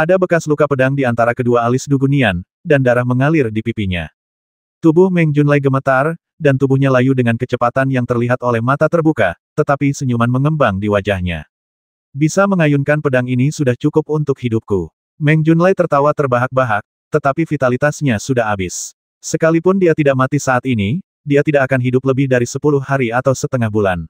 Ada bekas luka pedang di antara kedua alis Dugunian, dan darah mengalir di pipinya. Tubuh Meng Junlai gemetar, dan tubuhnya layu dengan kecepatan yang terlihat oleh mata terbuka, tetapi senyuman mengembang di wajahnya. Bisa mengayunkan pedang ini sudah cukup untuk hidupku. Meng Junlai tertawa terbahak-bahak, tetapi vitalitasnya sudah habis. Sekalipun dia tidak mati saat ini, dia tidak akan hidup lebih dari 10 hari atau setengah bulan.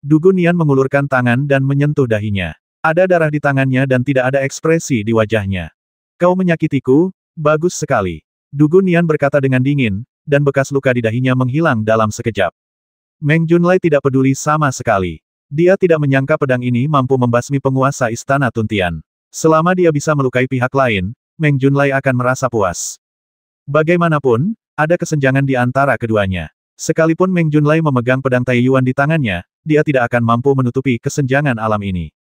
Dugunian mengulurkan tangan dan menyentuh dahinya. Ada darah di tangannya dan tidak ada ekspresi di wajahnya. Kau menyakitiku, bagus sekali. Dugunian berkata dengan dingin, dan bekas luka di dahinya menghilang dalam sekejap. Meng Junlai tidak peduli sama sekali. Dia tidak menyangka pedang ini mampu membasmi penguasa Istana Tuntian. Selama dia bisa melukai pihak lain, Meng Junlai akan merasa puas. Bagaimanapun, ada kesenjangan di antara keduanya. Sekalipun Meng Junlai memegang pedang Taiyuan di tangannya, dia tidak akan mampu menutupi kesenjangan alam ini.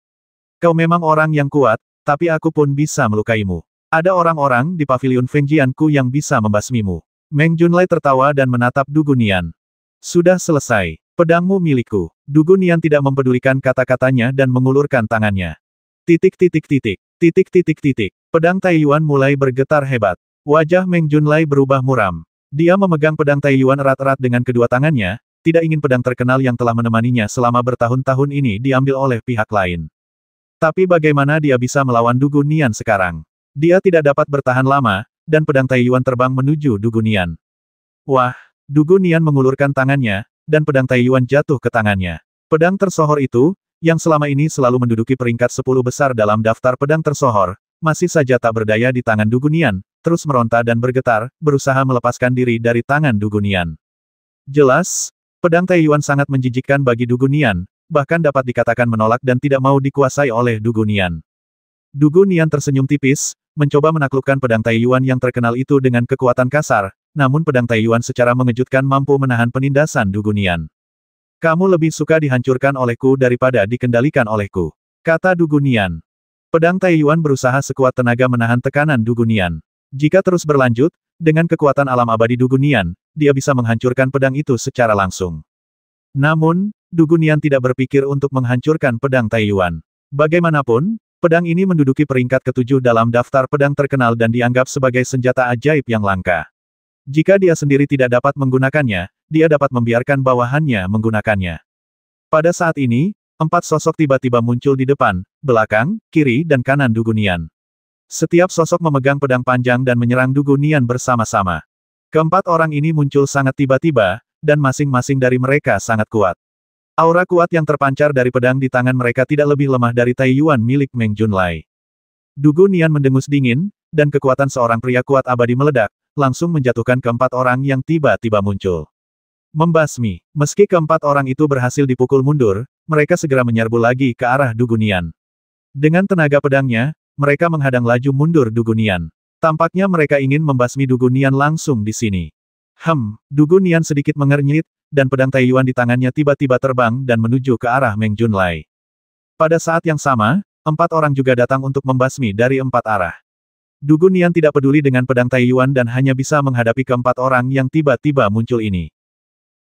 Kau memang orang yang kuat, tapi aku pun bisa melukaimu. Ada orang-orang di paviliun Fengjianku yang bisa membasmimu. Meng Junlai tertawa dan menatap Dugunian. Sudah selesai. Pedangmu milikku. Dugunian tidak mempedulikan kata-katanya dan mengulurkan tangannya. Titik titik titik. Titik titik titik. Pedang Taiyuan mulai bergetar hebat. Wajah Meng Junlai berubah muram. Dia memegang pedang Taiyuan erat-erat dengan kedua tangannya, tidak ingin pedang terkenal yang telah menemaninya selama bertahun-tahun ini diambil oleh pihak lain. Tapi bagaimana dia bisa melawan Dugunian sekarang? Dia tidak dapat bertahan lama, dan pedang Taiyuan terbang menuju Dugunian. Wah! Dugunian mengulurkan tangannya, dan pedang Taiyuan jatuh ke tangannya. Pedang tersohor itu, yang selama ini selalu menduduki peringkat 10 besar dalam daftar pedang tersohor, masih saja tak berdaya di tangan Dugunian, terus meronta dan bergetar, berusaha melepaskan diri dari tangan Dugunian. Jelas, pedang Taiyuan sangat menjijikkan bagi Dugunian, bahkan dapat dikatakan menolak dan tidak mau dikuasai oleh Dugunian. Dugunian tersenyum tipis, mencoba menaklukkan pedang Taiyuan yang terkenal itu dengan kekuatan kasar, namun pedang Taiyuan secara mengejutkan mampu menahan penindasan Dugunian. Kamu lebih suka dihancurkan olehku daripada dikendalikan olehku, kata Dugunian. Pedang Taiyuan berusaha sekuat tenaga menahan tekanan Dugunian. Jika terus berlanjut, dengan kekuatan alam abadi Dugunian, dia bisa menghancurkan pedang itu secara langsung. Namun, Dugunian tidak berpikir untuk menghancurkan pedang Taiyuan. Bagaimanapun, pedang ini menduduki peringkat ke-7 dalam daftar pedang terkenal dan dianggap sebagai senjata ajaib yang langka. Jika dia sendiri tidak dapat menggunakannya, dia dapat membiarkan bawahannya menggunakannya. Pada saat ini, 4 sosok tiba-tiba muncul di depan, belakang, kiri dan kanan Dugunian. Setiap sosok memegang pedang panjang dan menyerang Dugunian bersama-sama. Keempat orang ini muncul sangat tiba-tiba, dan masing-masing dari mereka sangat kuat. Aura kuat yang terpancar dari pedang di tangan mereka tidak lebih lemah dari Taiyuan milik Meng Junlai. Dugunian mendengus dingin, dan kekuatan seorang pria kuat abadi meledak, langsung menjatuhkan keempat orang yang tiba-tiba muncul. Membasmi. Meski keempat orang itu berhasil dipukul mundur, mereka segera menyerbu lagi ke arah Dugunian. Dengan tenaga pedangnya, mereka menghadang laju mundur Dugunian. Tampaknya mereka ingin membasmi Dugunian langsung di sini. Dugunian sedikit mengernyit, dan pedang Taiyuan di tangannya tiba-tiba terbang dan menuju ke arah Meng Junlai. Pada saat yang sama, 4 orang juga datang untuk membasmi dari 4 arah. Dugunian tidak peduli dengan pedang Taiyuan dan hanya bisa menghadapi keempat orang yang tiba-tiba muncul ini.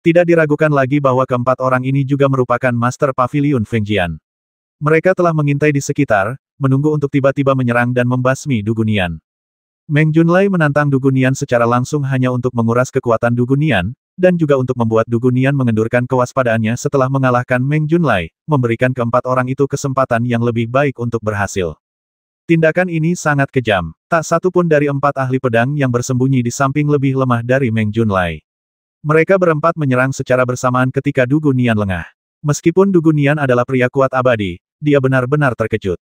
Tidak diragukan lagi bahwa keempat orang ini juga merupakan Master Paviliun Fengjian. Mereka telah mengintai di sekitar, menunggu untuk tiba-tiba menyerang dan membasmi Dugunian. Meng Junlai menantang Dugunian secara langsung hanya untuk menguras kekuatan Dugunian, dan juga untuk membuat Dugunian mengendurkan kewaspadaannya setelah mengalahkan Meng Junlai, memberikan keempat orang itu kesempatan yang lebih baik untuk berhasil. Tindakan ini sangat kejam. Tak satu pun dari 4 ahli pedang yang bersembunyi di samping lebih lemah dari Meng Junlai. Mereka berempat menyerang secara bersamaan ketika Dugunian lengah. Meskipun Dugunian adalah pria kuat abadi, dia benar-benar terkejut.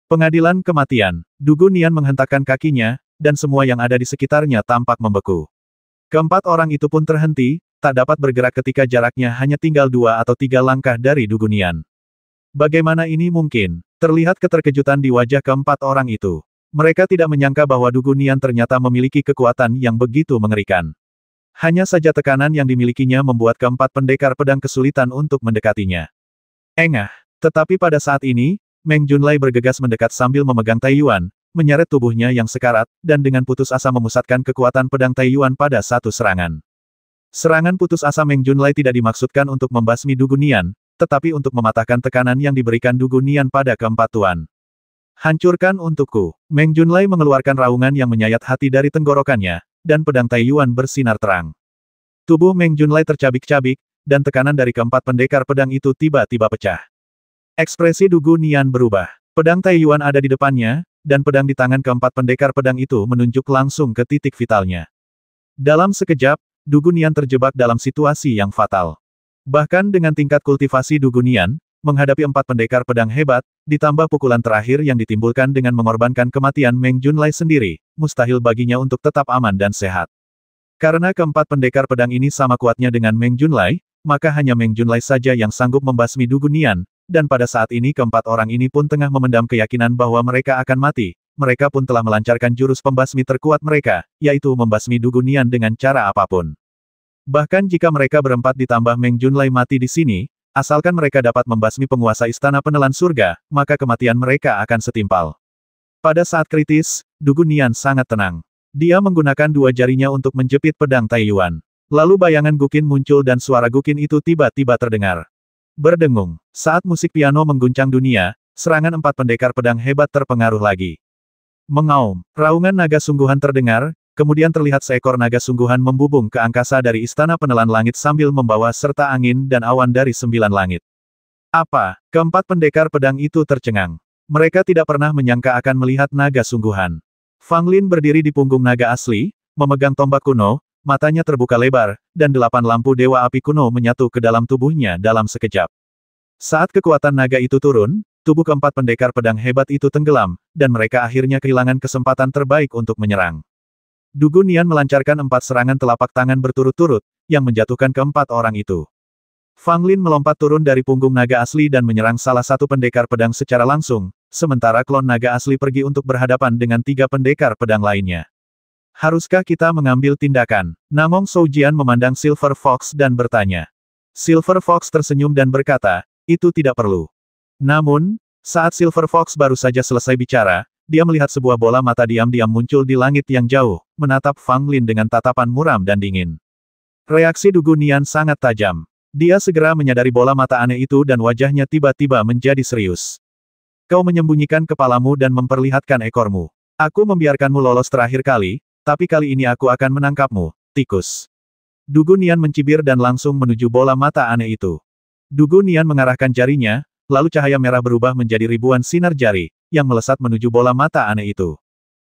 Pengadilan kematian. Dugunian menghentakkan kakinya, dan semua yang ada di sekitarnya tampak membeku. Keempat orang itu pun terhenti, tak dapat bergerak ketika jaraknya hanya tinggal 2 atau 3 langkah dari Dugunian. Bagaimana ini mungkin? Terlihat keterkejutan di wajah keempat orang itu. Mereka tidak menyangka bahwa Dugunian ternyata memiliki kekuatan yang begitu mengerikan. Hanya saja tekanan yang dimilikinya membuat keempat pendekar pedang kesulitan untuk mendekatinya. Engah. Tetapi pada saat ini, Meng Junlai bergegas mendekat sambil memegang Taiyuan, menyeret tubuhnya yang sekarat, dan dengan putus asa memusatkan kekuatan pedang Taiyuan pada satu serangan. Serangan putus asa Meng Junlai tidak dimaksudkan untuk membasmi Dugunian, tetapi untuk mematahkan tekanan yang diberikan Dugunian pada keempat tuan. Hancurkan untukku. Meng Junlai mengeluarkan raungan yang menyayat hati dari tenggorokannya, dan pedang Taiyuan bersinar terang. Tubuh Meng Junlai tercabik-cabik, dan tekanan dari keempat pendekar pedang itu tiba-tiba pecah. Ekspresi Dugu Nian berubah. Pedang Taiyuan ada di depannya, dan pedang di tangan keempat pendekar pedang itu menunjuk langsung ke titik vitalnya. Dalam sekejap, Dugu Nian terjebak dalam situasi yang fatal. Bahkan dengan tingkat kultivasi Dugu Nian, menghadapi empat pendekar pedang hebat, ditambah pukulan terakhir yang ditimbulkan dengan mengorbankan kematian Meng Junlai sendiri, mustahil baginya untuk tetap aman dan sehat. Karena keempat pendekar pedang ini sama kuatnya dengan Meng Junlai, maka hanya Meng Junlai saja yang sanggup membasmi Dugu Nian, dan pada saat ini keempat orang ini pun tengah memendam keyakinan bahwa mereka akan mati. Mereka pun telah melancarkan jurus pembasmi terkuat mereka, yaitu membasmi Dugu Nian dengan cara apapun. Bahkan jika mereka berempat ditambah Meng Junlai mati di sini, asalkan mereka dapat membasmi penguasa istana penelan surga, maka kematian mereka akan setimpal. Pada saat kritis, Dugu Nian sangat tenang. Dia menggunakan dua jarinya untuk menjepit pedang Taiyuan. Lalu bayangan Guqin muncul dan suara Guqin itu tiba-tiba terdengar. Berdengung. Saat musik piano mengguncang dunia, serangan empat pendekar pedang hebat terpengaruh lagi. Mengaum. Raungan naga sungguhan terdengar, kemudian terlihat seekor naga sungguhan membubung ke angkasa dari istana penelan langit sambil membawa serta angin dan awan dari 9 langit. Apa? Keempat pendekar pedang itu tercengang. Mereka tidak pernah menyangka akan melihat naga sungguhan. Fang Lin berdiri di punggung naga asli, memegang tombak kuno, matanya terbuka lebar, dan 8 lampu dewa api kuno menyatu ke dalam tubuhnya dalam sekejap. Saat kekuatan naga itu turun, tubuh keempat pendekar pedang hebat itu tenggelam, dan mereka akhirnya kehilangan kesempatan terbaik untuk menyerang. Dugu Nian melancarkan 4 serangan telapak tangan berturut-turut, yang menjatuhkan keempat orang itu. Fang Lin melompat turun dari punggung naga asli dan menyerang salah satu pendekar pedang secara langsung, sementara klon naga asli pergi untuk berhadapan dengan 3 pendekar pedang lainnya. Haruskah kita mengambil tindakan? Namong Soujian memandang Silver Fox dan bertanya. Silver Fox tersenyum dan berkata, itu tidak perlu. Namun, saat Silver Fox baru saja selesai bicara, dia melihat sebuah bola mata diam-diam muncul di langit yang jauh, menatap Fang Lin dengan tatapan muram dan dingin. Reaksi Dugu Nian sangat tajam. Dia segera menyadari bola mata aneh itu dan wajahnya tiba-tiba menjadi serius. Kau menyembunyikan kepalamu dan memperlihatkan ekormu. Aku membiarkanmu lolos terakhir kali, tapi kali ini aku akan menangkapmu, tikus. Dugu Nian mencibir dan langsung menuju bola mata aneh itu. Dugu Nian mengarahkan jarinya, lalu cahaya merah berubah menjadi ribuan sinar jari, yang melesat menuju bola mata aneh itu.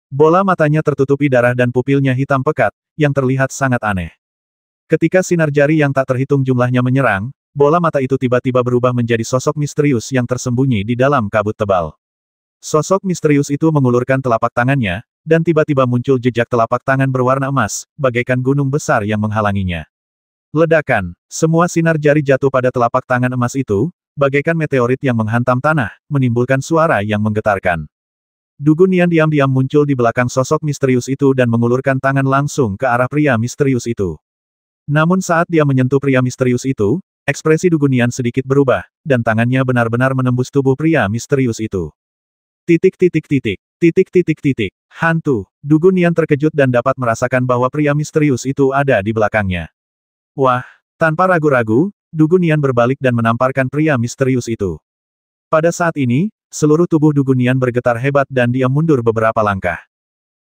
Bola matanya tertutupi darah dan pupilnya hitam pekat, yang terlihat sangat aneh. Ketika sinar jari yang tak terhitung jumlahnya menyerang, bola mata itu tiba-tiba berubah menjadi sosok misterius yang tersembunyi di dalam kabut tebal. Sosok misterius itu mengulurkan telapak tangannya, dan tiba-tiba muncul jejak telapak tangan berwarna emas, bagaikan gunung besar yang menghalanginya. Ledakan. Semua sinar jari jatuh pada telapak tangan emas itu, bagaikan meteorit yang menghantam tanah, menimbulkan suara yang menggetarkan. Dugu Nian diam-diam muncul di belakang sosok misterius itu dan mengulurkan tangan langsung ke arah pria misterius itu. Namun saat dia menyentuh pria misterius itu, ekspresi Dugu Nian sedikit berubah, dan tangannya benar-benar menembus tubuh pria misterius itu. Titik. Hantu. Dugu Nian terkejut dan dapat merasakan bahwa pria misterius itu ada di belakangnya. Wah, tanpa ragu-ragu, Dugu Nian berbalik dan menamparkan pria misterius itu. Pada saat ini, seluruh tubuh Dugu Nian bergetar hebat dan dia mundur beberapa langkah.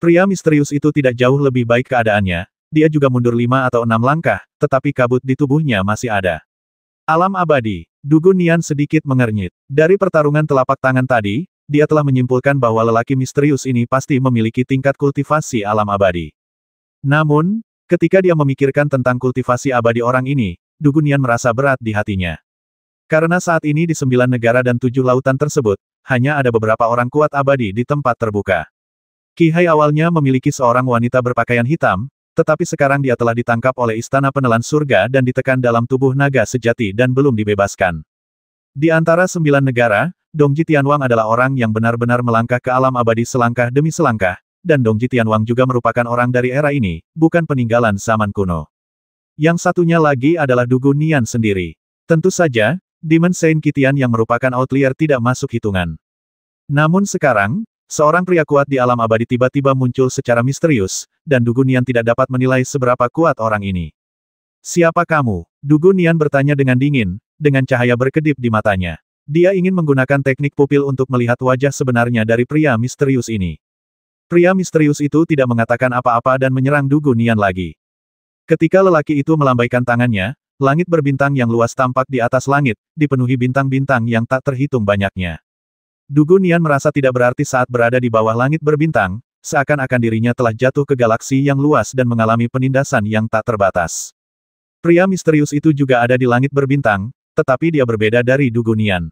Pria misterius itu tidak jauh lebih baik keadaannya, dia juga mundur 5 atau 6 langkah, tetapi kabut di tubuhnya masih ada. Alam abadi. Dugu Nian sedikit mengernyit. Dari pertarungan telapak tangan tadi, dia telah menyimpulkan bahwa lelaki misterius ini pasti memiliki tingkat kultivasi alam abadi. Namun, ketika dia memikirkan tentang kultivasi abadi orang ini, Dugu Nian merasa berat di hatinya. Karena saat ini di 9 negara dan 7 lautan tersebut, hanya ada beberapa orang kuat abadi di tempat terbuka. Qi Hai awalnya memiliki seorang wanita berpakaian hitam, tetapi sekarang dia telah ditangkap oleh istana penelan surga dan ditekan dalam tubuh naga sejati dan belum dibebaskan. Di antara 9 negara, Dongji Tianwang adalah orang yang benar-benar melangkah ke alam abadi selangkah demi selangkah, dan Dongji Tianwang juga merupakan orang dari era ini, bukan peninggalan zaman kuno. Yang satunya lagi adalah Dugu Nian sendiri. Tentu saja, Demon Saint Qitian yang merupakan outlier tidak masuk hitungan. Namun sekarang, seorang pria kuat di alam abadi tiba-tiba muncul secara misterius, dan Dugu Nian tidak dapat menilai seberapa kuat orang ini. Siapa kamu? Dugu Nian bertanya dengan dingin, dengan cahaya berkedip di matanya. Dia ingin menggunakan teknik pupil untuk melihat wajah sebenarnya dari pria misterius ini. Pria misterius itu tidak mengatakan apa-apa dan menyerang Du Gunian lagi. Ketika lelaki itu melambaikan tangannya, langit berbintang yang luas tampak di atas langit, dipenuhi bintang-bintang yang tak terhitung banyaknya. Du Gunian merasa tidak berarti saat berada di bawah langit berbintang, seakan-akan dirinya telah jatuh ke galaksi yang luas dan mengalami penindasan yang tak terbatas. Pria misterius itu juga ada di langit berbintang, tetapi dia berbeda dari Du Gunian.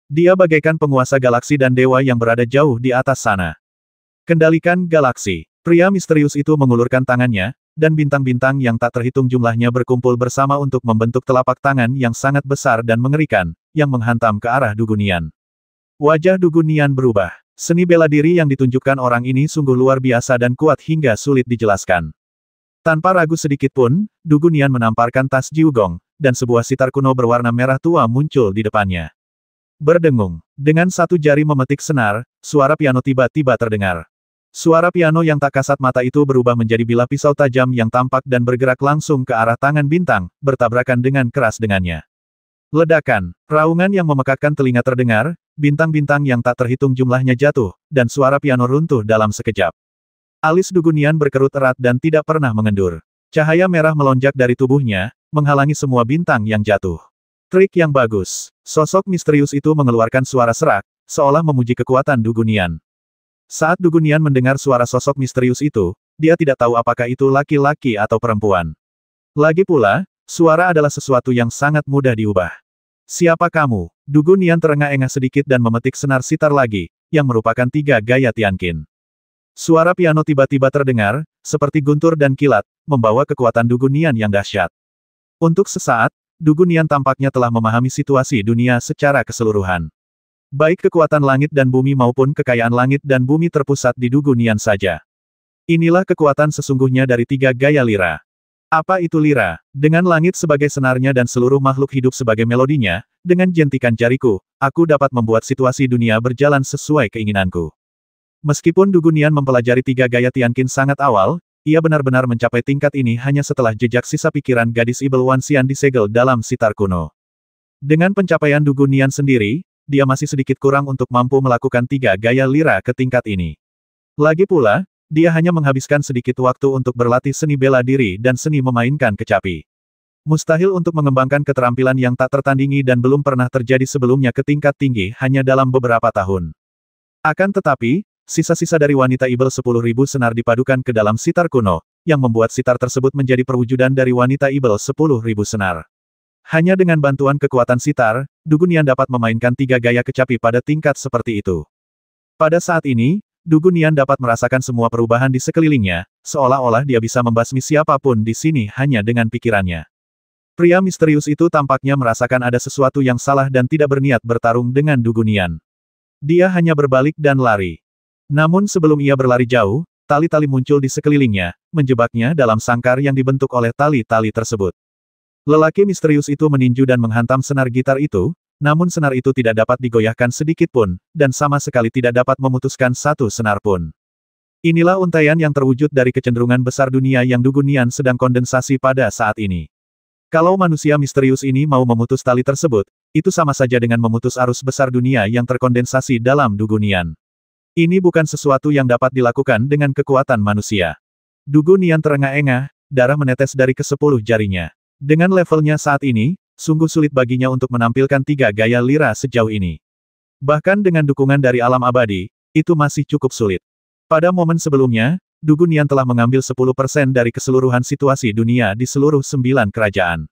Dia bagaikan penguasa galaksi dan dewa yang berada jauh di atas sana. Kendalikan galaksi. Pria misterius itu mengulurkan tangannya, dan bintang-bintang yang tak terhitung jumlahnya berkumpul bersama untuk membentuk telapak tangan yang sangat besar dan mengerikan, yang menghantam ke arah Du Gunian. Wajah Du Gunian berubah. Seni bela diri yang ditunjukkan orang ini sungguh luar biasa dan kuat hingga sulit dijelaskan. Tanpa ragu sedikit pun, Du Gunian menamparkan tas Jiugong, dan sebuah sitar kuno berwarna merah tua muncul di depannya. Berdengung. Dengan satu jari memetik senar, suara piano tiba-tiba terdengar. Suara piano yang tak kasat mata itu berubah menjadi bilah pisau tajam yang tampak dan bergerak langsung ke arah tangan bintang, bertabrakan dengan keras dengannya. Ledakan. Raungan yang memekakkan telinga terdengar, bintang-bintang yang tak terhitung jumlahnya jatuh, dan suara piano runtuh dalam sekejap. Alis Du Gunian berkerut erat dan tidak pernah mengendur. Cahaya merah melonjak dari tubuhnya, menghalangi semua bintang yang jatuh. Trik yang bagus. Sosok misterius itu mengeluarkan suara serak, seolah memuji kekuatan Du Gunian. Saat Du Gunian mendengar suara sosok misterius itu, dia tidak tahu apakah itu laki-laki atau perempuan. Lagi pula, suara adalah sesuatu yang sangat mudah diubah. Siapa kamu? Du Gunian terengah-engah sedikit dan memetik senar sitar lagi, yang merupakan 3 gaya Tianqin. Suara piano tiba-tiba terdengar, seperti guntur dan kilat, membawa kekuatan Du Gunian yang dahsyat. Untuk sesaat, Du Gunian tampaknya telah memahami situasi dunia secara keseluruhan. Baik kekuatan langit dan bumi maupun kekayaan langit dan bumi terpusat di Du Gunian saja. Inilah kekuatan sesungguhnya dari 3 gaya lira. Apa itu lira? Dengan langit sebagai senarnya dan seluruh makhluk hidup sebagai melodinya, dengan jentikan jariku, aku dapat membuat situasi dunia berjalan sesuai keinginanku. Meskipun Du Gunian mempelajari 3 gaya Tianqin sangat awal, ia benar-benar mencapai tingkat ini hanya setelah jejak sisa pikiran gadis Ibel Wanxian disegel dalam sitar kuno. Dengan pencapaian Du Gunian sendiri, dia masih sedikit kurang untuk mampu melakukan 3 gaya lira ke tingkat ini. Lagi pula, dia hanya menghabiskan sedikit waktu untuk berlatih seni bela diri dan seni memainkan kecapi. Mustahil untuk mengembangkan keterampilan yang tak tertandingi dan belum pernah terjadi sebelumnya ke tingkat tinggi hanya dalam beberapa tahun. Akan tetapi, sisa-sisa dari wanita Ibel 10.000 senar dipadukan ke dalam sitar kuno, yang membuat sitar tersebut menjadi perwujudan dari wanita Ibel 10.000 senar. Hanya dengan bantuan kekuatan sitar, Du Gunian dapat memainkan 3 gaya kecapi pada tingkat seperti itu. Pada saat ini, Du Gunian dapat merasakan semua perubahan di sekelilingnya, seolah-olah dia bisa membasmi siapapun di sini hanya dengan pikirannya. Pria misterius itu tampaknya merasakan ada sesuatu yang salah dan tidak berniat bertarung dengan Du Gunian. Dia hanya berbalik dan lari. Namun sebelum ia berlari jauh, tali-tali muncul di sekelilingnya, menjebaknya dalam sangkar yang dibentuk oleh tali-tali tersebut. Lelaki misterius itu meninju dan menghantam senar gitar itu, namun senar itu tidak dapat digoyahkan sedikit pun, dan sama sekali tidak dapat memutuskan satu senar pun. Inilah untaian yang terwujud dari kecenderungan besar dunia yang Du Gunian sedang kondensasi pada saat ini. Kalau manusia misterius ini mau memutus tali tersebut, itu sama saja dengan memutus arus besar dunia yang terkondensasi dalam Du Gunian. Ini bukan sesuatu yang dapat dilakukan dengan kekuatan manusia. Du Gunian terengah-engah, darah menetes dari ke-10 jarinya. Dengan levelnya saat ini, sungguh sulit baginya untuk menampilkan 3 gaya lira sejauh ini. Bahkan dengan dukungan dari alam abadi, itu masih cukup sulit. Pada momen sebelumnya, Du Gunian telah mengambil 10% dari keseluruhan situasi dunia di seluruh 9 kerajaan.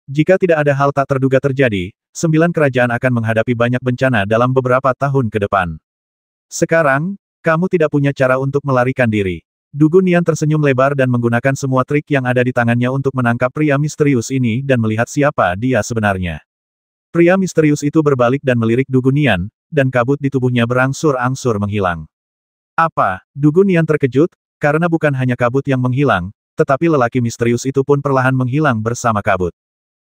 Jika tidak ada hal tak terduga terjadi, 9 kerajaan akan menghadapi banyak bencana dalam beberapa tahun ke depan. Sekarang, kamu tidak punya cara untuk melarikan diri. Du Gunian tersenyum lebar dan menggunakan semua trik yang ada di tangannya untuk menangkap pria misterius ini dan melihat siapa dia sebenarnya. Pria misterius itu berbalik dan melirik Du Gunian, dan kabut di tubuhnya berangsur-angsur menghilang. Apa? Du Gunian terkejut, karena bukan hanya kabut yang menghilang, tetapi lelaki misterius itu pun perlahan menghilang bersama kabut.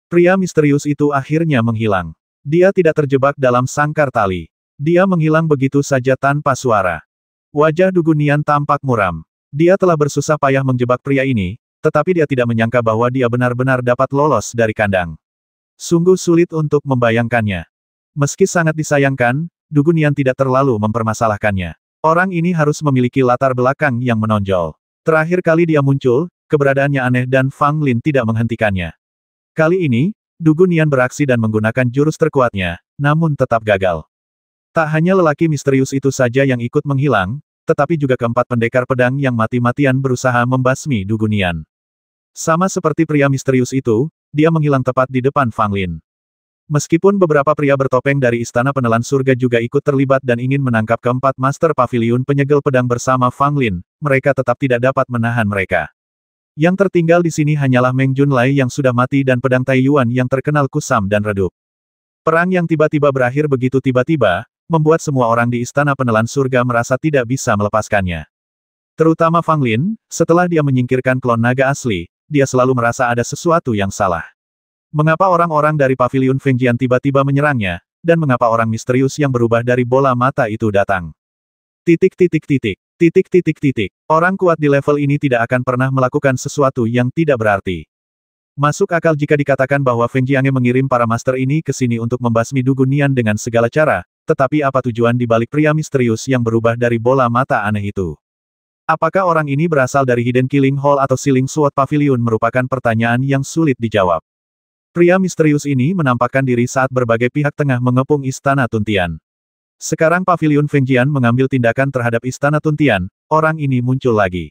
Pria misterius itu akhirnya menghilang. Dia tidak terjebak dalam sangkar tali. Dia menghilang begitu saja tanpa suara. Wajah Du Gunian tampak muram. Dia telah bersusah payah menjebak pria ini, tetapi dia tidak menyangka bahwa dia benar-benar dapat lolos dari kandang. Sungguh sulit untuk membayangkannya. Meski sangat disayangkan, Du Gunian tidak terlalu mempermasalahkannya. Orang ini harus memiliki latar belakang yang menonjol. Terakhir kali dia muncul, keberadaannya aneh dan Fang Lin tidak menghentikannya. Kali ini, Du Gunian beraksi dan menggunakan jurus terkuatnya, namun tetap gagal. Tak hanya lelaki misterius itu saja yang ikut menghilang, tetapi juga keempat pendekar pedang yang mati-matian berusaha membasmi Du Gunian. Sama seperti pria misterius itu, dia menghilang tepat di depan Fang Lin. Meskipun beberapa pria bertopeng dari Istana Penelan Surga juga ikut terlibat dan ingin menangkap keempat Master Pavilion penyegel pedang bersama Fang Lin, mereka tetap tidak dapat menahan mereka. Yang tertinggal di sini hanyalah Meng Junlai yang sudah mati dan pedang Taiyuan yang terkenal kusam dan redup. Perang yang tiba-tiba berakhir begitu tiba-tiba, membuat semua orang di Istana Penelan Surga merasa tidak bisa melepaskannya. Terutama Fang Lin, setelah dia menyingkirkan klon naga asli, dia selalu merasa ada sesuatu yang salah. Mengapa orang-orang dari Pavilion Fengjian tiba-tiba menyerangnya, dan mengapa orang misterius yang berubah dari bola mata itu datang? Titik. Orang kuat di level ini tidak akan pernah melakukan sesuatu yang tidak berarti. Masuk akal jika dikatakan bahwa Feng Jiange mengirim para master ini ke sini untuk membasmi Du Gunian dengan segala cara, tetapi apa tujuan di balik pria misterius yang berubah dari bola mata aneh itu? Apakah orang ini berasal dari Hidden Killing Hall atau Sealing Sword Pavilion merupakan pertanyaan yang sulit dijawab. Pria misterius ini menampakkan diri saat berbagai pihak tengah mengepung Istana Tuntian. Sekarang Pavilion Fengjian mengambil tindakan terhadap Istana Tuntian, orang ini muncul lagi.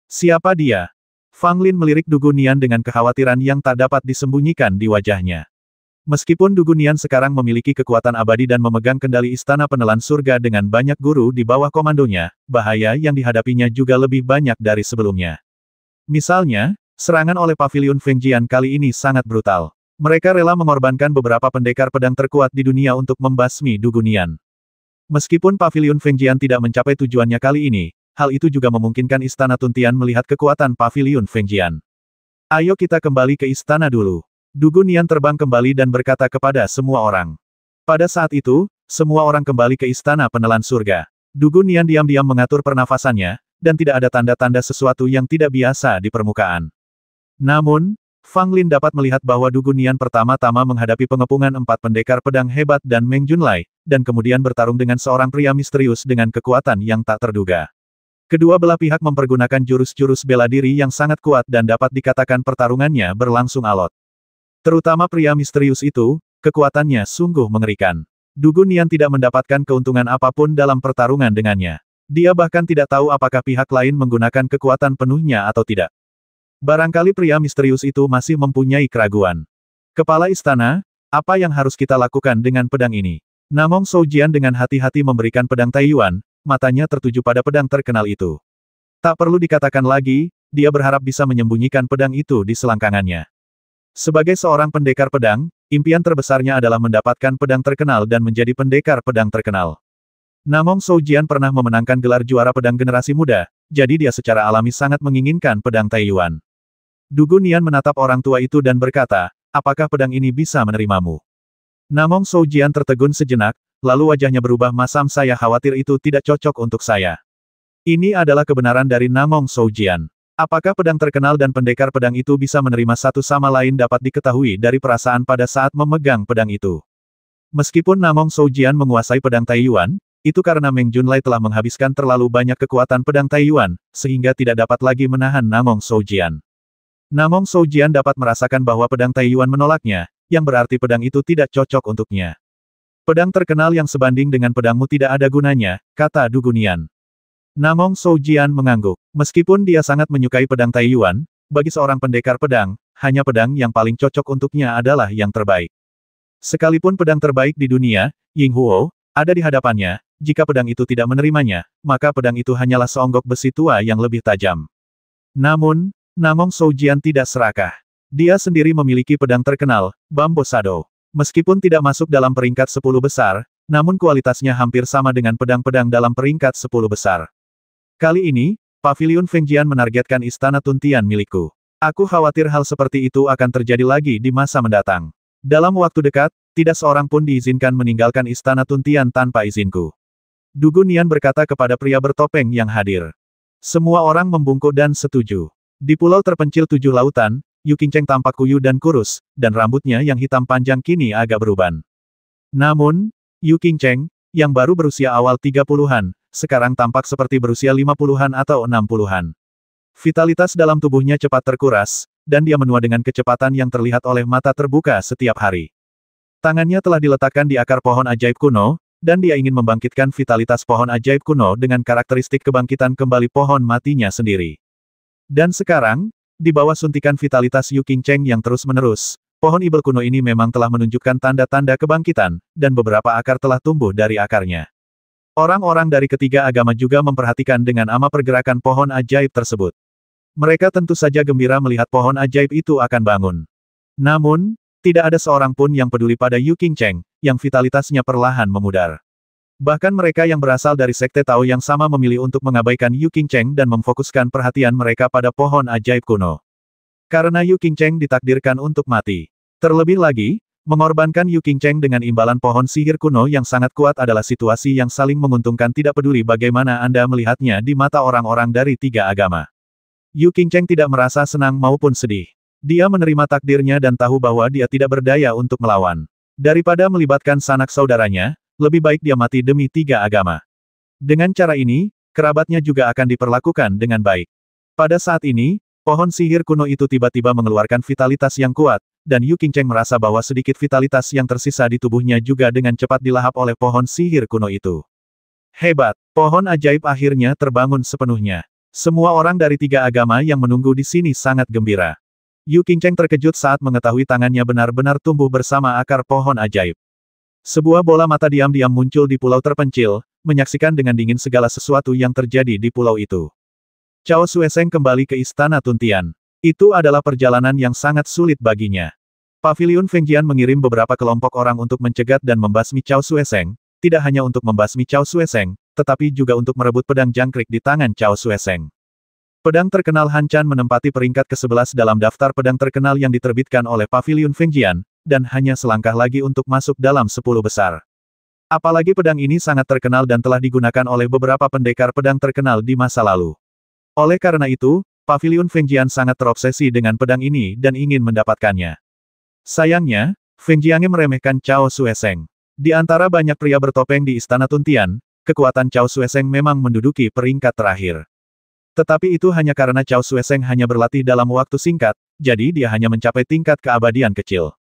Siapa dia? Fang Lin melirik Du Gunian dengan kekhawatiran yang tak dapat disembunyikan di wajahnya. Meskipun Du Gunian sekarang memiliki kekuatan abadi dan memegang kendali Istana Penelan Surga dengan banyak guru di bawah komandonya, bahaya yang dihadapinya juga lebih banyak dari sebelumnya. Misalnya, serangan oleh Pavilion Fengjian kali ini sangat brutal. Mereka rela mengorbankan beberapa pendekar pedang terkuat di dunia untuk membasmi Du Gunian. Meskipun Pavilion Fengjian tidak mencapai tujuannya kali ini, hal itu juga memungkinkan Istana Tuntian melihat kekuatan Pavilion Fengjian. Ayo kita kembali ke istana dulu. Du Gunian terbang kembali dan berkata kepada semua orang. Pada saat itu, semua orang kembali ke Istana Penelan Surga. Du Gunian diam-diam mengatur pernafasannya, dan tidak ada tanda-tanda sesuatu yang tidak biasa di permukaan. Namun, Fang Lin dapat melihat bahwa Du Gunian pertama-tama menghadapi pengepungan empat pendekar pedang hebat dan Meng Junlai, dan kemudian bertarung dengan seorang pria misterius dengan kekuatan yang tak terduga. Kedua belah pihak mempergunakan jurus-jurus bela diri yang sangat kuat dan dapat dikatakan pertarungannya berlangsung alot. Terutama pria misterius itu, kekuatannya sungguh mengerikan. Du Gunian tidak mendapatkan keuntungan apapun dalam pertarungan dengannya. Dia bahkan tidak tahu apakah pihak lain menggunakan kekuatan penuhnya atau tidak. Barangkali pria misterius itu masih mempunyai keraguan. Kepala istana, apa yang harus kita lakukan dengan pedang ini? Namong Soujian dengan hati-hati memberikan pedang Taiyuan, matanya tertuju pada pedang terkenal itu. Tak perlu dikatakan lagi, dia berharap bisa menyembunyikan pedang itu di selangkangannya. Sebagai seorang pendekar pedang, impian terbesarnya adalah mendapatkan pedang terkenal dan menjadi pendekar pedang terkenal. Namong Soujian pernah memenangkan gelar juara pedang generasi muda, jadi dia secara alami sangat menginginkan pedang Taiyuan. Du Gunian menatap orang tua itu dan berkata, apakah pedang ini bisa menerimamu? Namong Soujian tertegun sejenak, lalu wajahnya berubah masam. Saya khawatir itu tidak cocok untuk saya. Ini adalah kebenaran dari Namong Soujian. Apakah pedang terkenal dan pendekar pedang itu bisa menerima satu sama lain dapat diketahui dari perasaan pada saat memegang pedang itu. Meskipun Namong Soujian menguasai pedang Taiyuan, itu karena Meng Junlai telah menghabiskan terlalu banyak kekuatan pedang Taiyuan, sehingga tidak dapat lagi menahan Namong Soujian. Namong Soujian dapat merasakan bahwa pedang Taiyuan menolaknya, yang berarti pedang itu tidak cocok untuknya. Pedang terkenal yang sebanding dengan pedangmu tidak ada gunanya, kata Du Gunian. Namong Soujian mengangguk. Meskipun dia sangat menyukai pedang Taiyuan, bagi seorang pendekar pedang, hanya pedang yang paling cocok untuknya adalah yang terbaik. Sekalipun pedang terbaik di dunia, Ying Huo, ada di hadapannya, jika pedang itu tidak menerimanya, maka pedang itu hanyalah seonggok besi tua yang lebih tajam. Namun, Namong Soujian tidak serakah. Dia sendiri memiliki pedang terkenal, Bambo Shadow. Meskipun tidak masuk dalam peringkat 10 besar, namun kualitasnya hampir sama dengan pedang-pedang dalam peringkat 10 besar. Kali ini, Pavilion Fengjian menargetkan Istana Tuntian milikku. Aku khawatir hal seperti itu akan terjadi lagi di masa mendatang. Dalam waktu dekat, tidak seorang pun diizinkan meninggalkan Istana Tuntian tanpa izinku. Du Gunian berkata kepada pria bertopeng yang hadir. Semua orang membungkuk dan setuju. Di pulau terpencil 7 lautan, Yu Qingcheng tampak kuyu dan kurus, dan rambutnya yang hitam panjang kini agak beruban. Namun, Yu Qingcheng, yang baru berusia awal 30-an, sekarang tampak seperti berusia 50-an atau 60-an. Vitalitas dalam tubuhnya cepat terkuras, dan dia menua dengan kecepatan yang terlihat oleh mata terbuka setiap hari. Tangannya telah diletakkan di akar pohon ajaib kuno, dan dia ingin membangkitkan vitalitas pohon ajaib kuno dengan karakteristik kebangkitan kembali pohon matinya sendiri. Dan sekarang, di bawah suntikan vitalitas Yu Qingcheng yang terus-menerus, pohon ibel kuno ini memang telah menunjukkan tanda-tanda kebangkitan, dan beberapa akar telah tumbuh dari akarnya. Orang-orang dari ketiga agama juga memperhatikan dengan ama pergerakan pohon ajaib tersebut. Mereka tentu saja gembira melihat pohon ajaib itu akan bangun. Namun, tidak ada seorang pun yang peduli pada Yu Qingcheng, yang vitalitasnya perlahan memudar. Bahkan mereka yang berasal dari sekte Tao yang sama memilih untuk mengabaikan Yu Qingcheng dan memfokuskan perhatian mereka pada pohon ajaib kuno. Karena Yu Qingcheng ditakdirkan untuk mati. Terlebih lagi, mengorbankan Yu Qingcheng dengan imbalan pohon sihir kuno yang sangat kuat adalah situasi yang saling menguntungkan, tidak peduli bagaimana Anda melihatnya di mata orang-orang dari tiga agama. Yu Qingcheng tidak merasa senang maupun sedih. Dia menerima takdirnya dan tahu bahwa dia tidak berdaya untuk melawan. Daripada melibatkan sanak saudaranya, lebih baik dia mati demi tiga agama. Dengan cara ini, kerabatnya juga akan diperlakukan dengan baik. Pada saat ini, pohon sihir kuno itu tiba-tiba mengeluarkan vitalitas yang kuat, dan Yu Qingcheng merasa bahwa sedikit vitalitas yang tersisa di tubuhnya juga dengan cepat dilahap oleh pohon sihir kuno itu. Hebat! Pohon ajaib akhirnya terbangun sepenuhnya. Semua orang dari tiga agama yang menunggu di sini sangat gembira. Yu Qingcheng terkejut saat mengetahui tangannya benar-benar tumbuh bersama akar pohon ajaib. Sebuah bola mata diam-diam muncul di pulau terpencil, menyaksikan dengan dingin segala sesuatu yang terjadi di pulau itu. Cao Xueseng kembali ke Istana Tuntian. Itu adalah perjalanan yang sangat sulit baginya. Paviliun Fengjian mengirim beberapa kelompok orang untuk mencegat dan membasmi Cao Xueseng, tidak hanya untuk membasmi Cao Xueseng, tetapi juga untuk merebut pedang jangkrik di tangan Cao Xueseng. Pedang terkenal Han Chan menempati peringkat ke-11 dalam daftar pedang terkenal yang diterbitkan oleh Paviliun Fengjian, dan hanya selangkah lagi untuk masuk dalam 10 besar. Apalagi pedang ini sangat terkenal dan telah digunakan oleh beberapa pendekar pedang terkenal di masa lalu. Oleh karena itu, Paviliun Fengjian sangat terobsesi dengan pedang ini dan ingin mendapatkannya. Sayangnya, Fengjiange meremehkan Cao Xueseng. Di antara banyak pria bertopeng di Istana Tuntian, kekuatan Cao Xueseng memang menduduki peringkat terakhir. Tetapi itu hanya karena Cao Xueseng hanya berlatih dalam waktu singkat, jadi dia hanya mencapai tingkat keabadian kecil.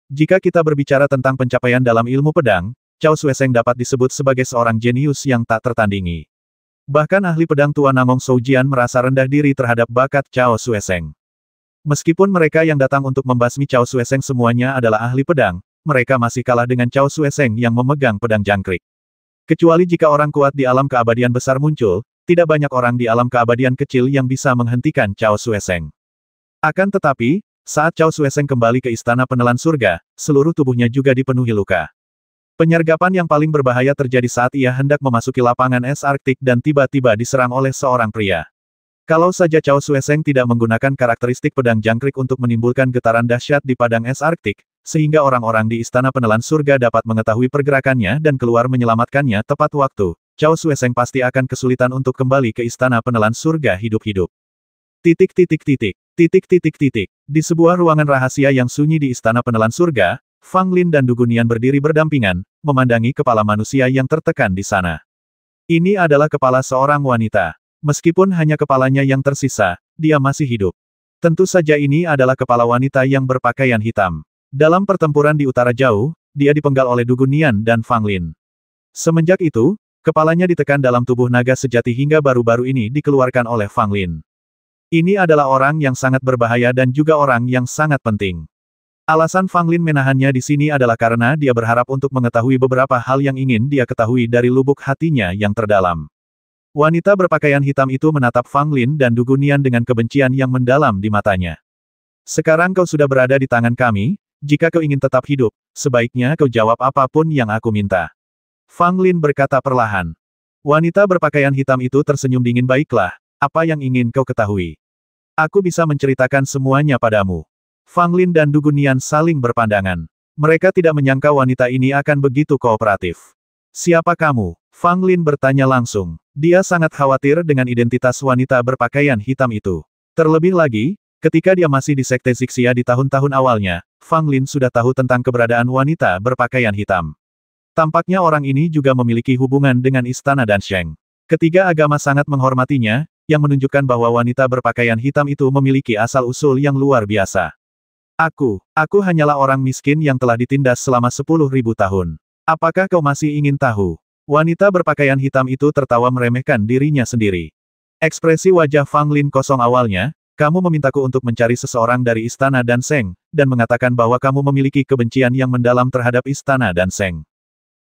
Jika kita berbicara tentang pencapaian dalam ilmu pedang, Cao Xueseng dapat disebut sebagai seorang jenius yang tak tertandingi. Bahkan ahli pedang tua Nangong Soujian merasa rendah diri terhadap bakat Cao Xueseng. Meskipun mereka yang datang untuk membasmi Cao Xueseng semuanya adalah ahli pedang, mereka masih kalah dengan Cao Xueseng yang memegang pedang jangkrik. Kecuali jika orang kuat di alam keabadian besar muncul, tidak banyak orang di alam keabadian kecil yang bisa menghentikan Cao Xueseng. Akan tetapi, saat Cao Xueseng kembali ke Istana Penelan Surga, seluruh tubuhnya juga dipenuhi luka. Penyergapan yang paling berbahaya terjadi saat ia hendak memasuki lapangan es Arktik dan tiba-tiba diserang oleh seorang pria. Kalau saja Cao Xueseng tidak menggunakan karakteristik pedang jangkrik untuk menimbulkan getaran dahsyat di padang es Arktik, sehingga orang-orang di Istana Penelan Surga dapat mengetahui pergerakannya dan keluar menyelamatkannya tepat waktu, Cao Xueseng pasti akan kesulitan untuk kembali ke Istana Penelan Surga hidup-hidup. Di sebuah ruangan rahasia yang sunyi di Istana Penelan Surga, Fang Lin dan Du Gunian berdiri berdampingan, memandangi kepala manusia yang tertekan di sana. Ini adalah kepala seorang wanita. Meskipun hanya kepalanya yang tersisa, dia masih hidup. Tentu saja ini adalah kepala wanita yang berpakaian hitam. Dalam pertempuran di utara jauh, dia dipenggal oleh Du Gunian dan Fang Lin. Semenjak itu, kepalanya ditekan dalam tubuh naga sejati hingga baru-baru ini dikeluarkan oleh Fang Lin. Ini adalah orang yang sangat berbahaya dan juga orang yang sangat penting. Alasan Fang Lin menahannya di sini adalah karena dia berharap untuk mengetahui beberapa hal yang ingin dia ketahui dari lubuk hatinya yang terdalam. Wanita berpakaian hitam itu menatap Fang Lin dan Du Gunian dengan kebencian yang mendalam di matanya. Sekarang kau sudah berada di tangan kami, jika kau ingin tetap hidup, sebaiknya kau jawab apapun yang aku minta. Fang Lin berkata perlahan. Wanita berpakaian hitam itu tersenyum dingin. Baiklah, apa yang ingin kau ketahui? Aku bisa menceritakan semuanya padamu. Fang Lin dan Du Gunian saling berpandangan. Mereka tidak menyangka wanita ini akan begitu kooperatif. Siapa kamu? Fang Lin bertanya langsung. Dia sangat khawatir dengan identitas wanita berpakaian hitam itu. Terlebih lagi, ketika dia masih di Sekte Zixia di tahun-tahun awalnya, Fang Lin sudah tahu tentang keberadaan wanita berpakaian hitam. Tampaknya orang ini juga memiliki hubungan dengan Istana Dansheng. Ketiga agama sangat menghormatinya, yang menunjukkan bahwa wanita berpakaian hitam itu memiliki asal-usul yang luar biasa. Aku hanyalah orang miskin yang telah ditindas selama 10.000 tahun. Apakah kau masih ingin tahu? Wanita berpakaian hitam itu tertawa meremehkan dirinya sendiri. Ekspresi wajah Fang Lin kosong awalnya, kamu memintaku untuk mencari seseorang dari Istana Dansheng, dan mengatakan bahwa kamu memiliki kebencian yang mendalam terhadap Istana Dansheng.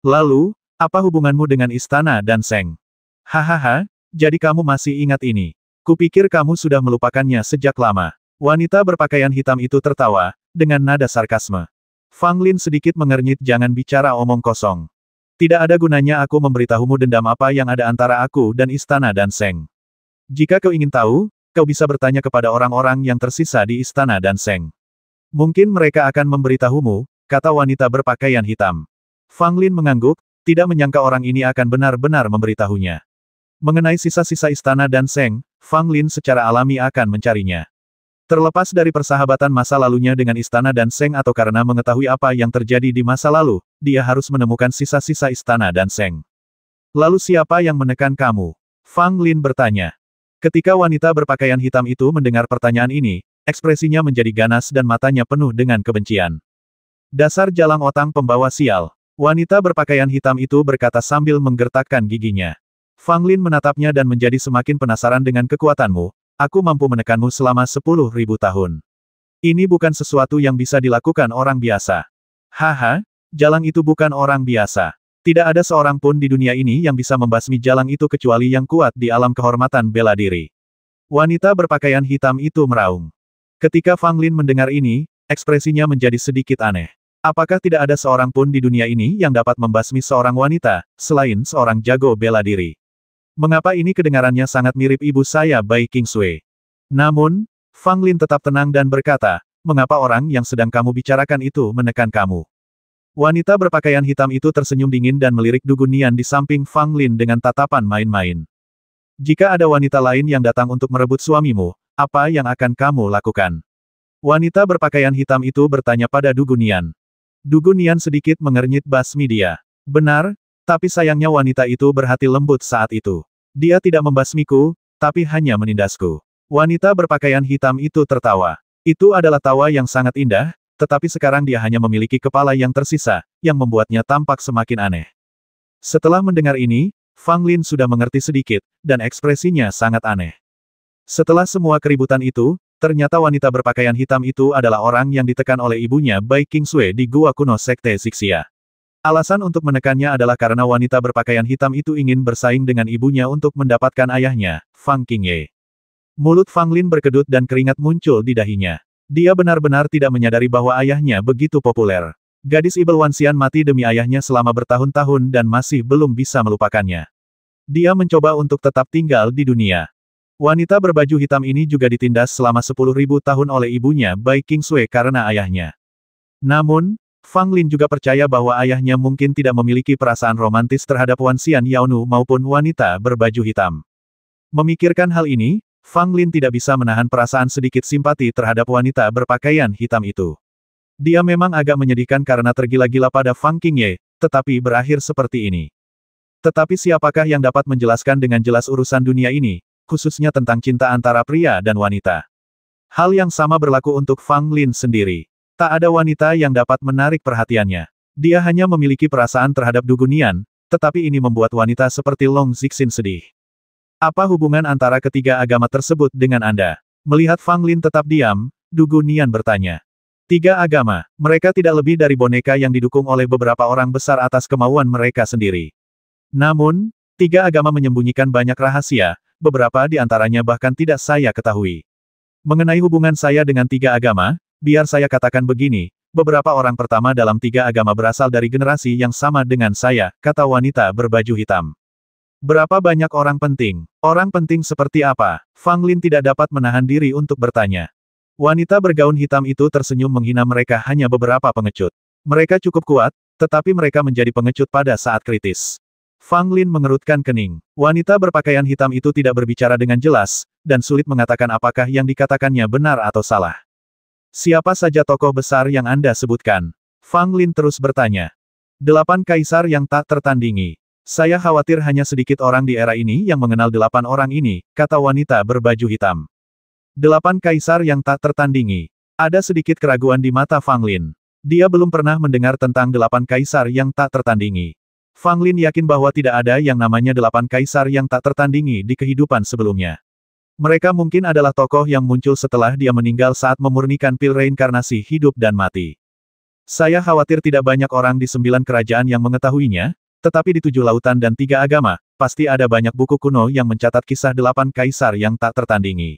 Lalu, apa hubunganmu dengan Istana Dansheng? Hahaha, jadi kamu masih ingat ini. Kupikir kamu sudah melupakannya sejak lama. Wanita berpakaian hitam itu tertawa, dengan nada sarkasme. Fang Lin sedikit mengernyit, jangan bicara omong kosong. Tidak ada gunanya aku memberitahumu dendam apa yang ada antara aku dan Istana Dansheng. Jika kau ingin tahu, kau bisa bertanya kepada orang-orang yang tersisa di Istana Dansheng. Mungkin mereka akan memberitahumu, kata wanita berpakaian hitam. Fang Lin mengangguk, tidak menyangka orang ini akan benar-benar memberitahunya. Mengenai sisa-sisa Istana Dansheng, Fang Lin secara alami akan mencarinya. Terlepas dari persahabatan masa lalunya dengan Istana Dansheng atau karena mengetahui apa yang terjadi di masa lalu, dia harus menemukan sisa-sisa Istana Dansheng. Lalu siapa yang menekan kamu? Fang Lin bertanya. Ketika wanita berpakaian hitam itu mendengar pertanyaan ini, ekspresinya menjadi ganas dan matanya penuh dengan kebencian. Dasar jalang otang pembawa sial. Wanita berpakaian hitam itu berkata sambil menggertakkan giginya. Fang Lin menatapnya dan menjadi semakin penasaran dengan kekuatanmu. Aku mampu menekanmu selama 10.000 tahun. Ini bukan sesuatu yang bisa dilakukan orang biasa. Haha, jalang itu bukan orang biasa. Tidak ada seorang pun di dunia ini yang bisa membasmi jalang itu kecuali yang kuat di alam kehormatan bela diri. Wanita berpakaian hitam itu meraung. Ketika Fang Lin mendengar ini, ekspresinya menjadi sedikit aneh. Apakah tidak ada seorang pun di dunia ini yang dapat membasmi seorang wanita, selain seorang jago bela diri? Mengapa ini kedengarannya sangat mirip ibu saya Bai Qingsui? Namun, Fang Lin tetap tenang dan berkata, mengapa orang yang sedang kamu bicarakan itu menekan kamu? Wanita berpakaian hitam itu tersenyum dingin dan melirik Dugun Nian di samping Fang Lin dengan tatapan main-main. Jika ada wanita lain yang datang untuk merebut suamimu, apa yang akan kamu lakukan? Wanita berpakaian hitam itu bertanya pada Dugun Nian. Dugun Nian sedikit mengernyit basmi dia. Benar, tapi sayangnya wanita itu berhati lembut saat itu. Dia tidak membasmiku, tapi hanya menindasku. Wanita berpakaian hitam itu tertawa. Itu adalah tawa yang sangat indah, tetapi sekarang dia hanya memiliki kepala yang tersisa, yang membuatnya tampak semakin aneh. Setelah mendengar ini, Fang Lin sudah mengerti sedikit, dan ekspresinya sangat aneh. Setelah semua keributan itu, ternyata wanita berpakaian hitam itu adalah orang yang ditekan oleh ibunya Bai Qingsui di Gua Kuno Sekte Xixia. Alasan untuk menekannya adalah karena wanita berpakaian hitam itu ingin bersaing dengan ibunya untuk mendapatkan ayahnya, Fang Qingye. Mulut Fang Lin berkedut dan keringat muncul di dahinya. Dia benar-benar tidak menyadari bahwa ayahnya begitu populer. Gadis Ibel Wanxian mati demi ayahnya selama bertahun-tahun dan masih belum bisa melupakannya. Dia mencoba untuk tetap tinggal di dunia. Wanita berbaju hitam ini juga ditindas selama 10.000 tahun oleh ibunya Bai Qingsui karena ayahnya. Namun, Fang Lin juga percaya bahwa ayahnya mungkin tidak memiliki perasaan romantis terhadap Wanxian Yaonu maupun wanita berbaju hitam. Memikirkan hal ini, Fang Lin tidak bisa menahan perasaan sedikit simpati terhadap wanita berpakaian hitam itu. Dia memang agak menyedihkan karena tergila-gila pada Fang Qingye, tetapi berakhir seperti ini. Tetapi siapakah yang dapat menjelaskan dengan jelas urusan dunia ini, khususnya tentang cinta antara pria dan wanita? Hal yang sama berlaku untuk Fang Lin sendiri. Tak ada wanita yang dapat menarik perhatiannya. Dia hanya memiliki perasaan terhadap Dugun Nian, tetapi ini membuat wanita seperti Long Zixin sedih. Apa hubungan antara ketiga agama tersebut dengan Anda? Melihat Fang Lin tetap diam, Dugun Nian bertanya. Tiga agama, mereka tidak lebih dari boneka yang didukung oleh beberapa orang besar atas kemauan mereka sendiri. Namun, tiga agama menyembunyikan banyak rahasia, beberapa di antaranya bahkan tidak saya ketahui. Mengenai hubungan saya dengan tiga agama, biar saya katakan begini, beberapa orang pertama dalam tiga agama berasal dari generasi yang sama dengan saya, kata wanita berbaju hitam. Berapa banyak orang penting? Orang penting seperti apa? Fang Lin tidak dapat menahan diri untuk bertanya. Wanita bergaun hitam itu tersenyum menghina mereka hanya beberapa pengecut. Mereka cukup kuat, tetapi mereka menjadi pengecut pada saat kritis. Fang Lin mengerutkan kening. Wanita berpakaian hitam itu tidak berbicara dengan jelas, dan sulit mengatakan apakah yang dikatakannya benar atau salah. Siapa saja tokoh besar yang Anda sebutkan? Fang Lin terus bertanya. 8 kaisar yang tak tertandingi. Saya khawatir hanya sedikit orang di era ini yang mengenal 8 orang ini, kata wanita berbaju hitam. 8 kaisar yang tak tertandingi. Ada sedikit keraguan di mata Fang Lin. Dia belum pernah mendengar tentang 8 kaisar yang tak tertandingi. Fang Lin yakin bahwa tidak ada yang namanya 8 kaisar yang tak tertandingi di kehidupan sebelumnya. Mereka mungkin adalah tokoh yang muncul setelah dia meninggal saat memurnikan pil reinkarnasi hidup dan mati. Saya khawatir tidak banyak orang di 9 kerajaan yang mengetahuinya, tetapi di 7 lautan dan 3 agama, pasti ada banyak buku kuno yang mencatat kisah 8 kaisar yang tak tertandingi.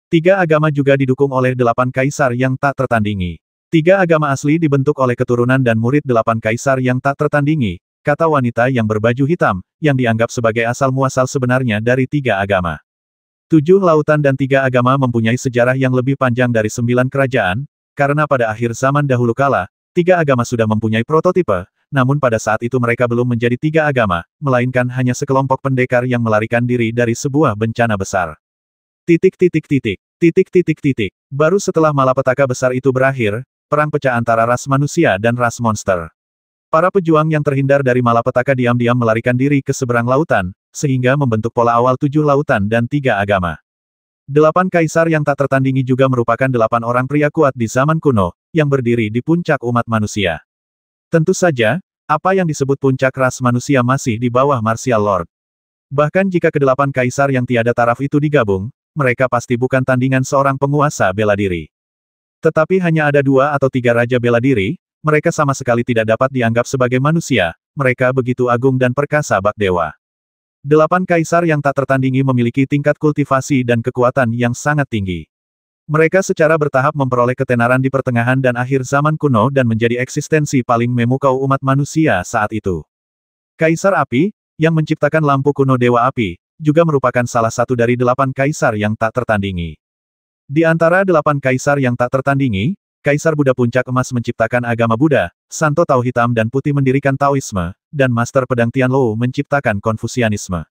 3 agama juga didukung oleh 8 kaisar yang tak tertandingi. 3 agama asli dibentuk oleh keturunan dan murid 8 kaisar yang tak tertandingi, kata wanita yang berbaju hitam, yang dianggap sebagai asal-muasal sebenarnya dari 3 agama. 7 lautan dan 3 agama mempunyai sejarah yang lebih panjang dari 9 kerajaan, karena pada akhir zaman dahulu kala, 3 agama sudah mempunyai prototipe, namun pada saat itu mereka belum menjadi 3 agama, melainkan hanya sekelompok pendekar yang melarikan diri dari sebuah bencana besar. Baru setelah malapetaka besar itu berakhir, perang pecah antara ras manusia dan ras monster. Para pejuang yang terhindar dari malapetaka diam-diam melarikan diri ke seberang lautan, sehingga membentuk pola awal 7 lautan dan 3 agama. 8 kaisar yang tak tertandingi juga merupakan 8 orang pria kuat di zaman kuno, yang berdiri di puncak umat manusia. Tentu saja, apa yang disebut puncak ras manusia masih di bawah Martial Lord. Bahkan jika ke-8 kaisar yang tiada taraf itu digabung, mereka pasti bukan tandingan seorang penguasa bela diri. Tetapi hanya ada 2 atau 3 raja bela diri, mereka sama sekali tidak dapat dianggap sebagai manusia, mereka begitu agung dan perkasa bak dewa. 8 kaisar yang tak tertandingi memiliki tingkat kultivasi dan kekuatan yang sangat tinggi. Mereka secara bertahap memperoleh ketenaran di pertengahan dan akhir zaman kuno dan menjadi eksistensi paling memukau umat manusia saat itu. Kaisar Api, yang menciptakan lampu kuno Dewa Api, juga merupakan salah satu dari 8 kaisar yang tak tertandingi. Di antara 8 kaisar yang tak tertandingi, Kaisar Buddha Puncak Emas menciptakan agama Buddha, Santo Tao Hitam dan Putih mendirikan Taoisme, dan Master Pedang Tianlou menciptakan Konfusianisme.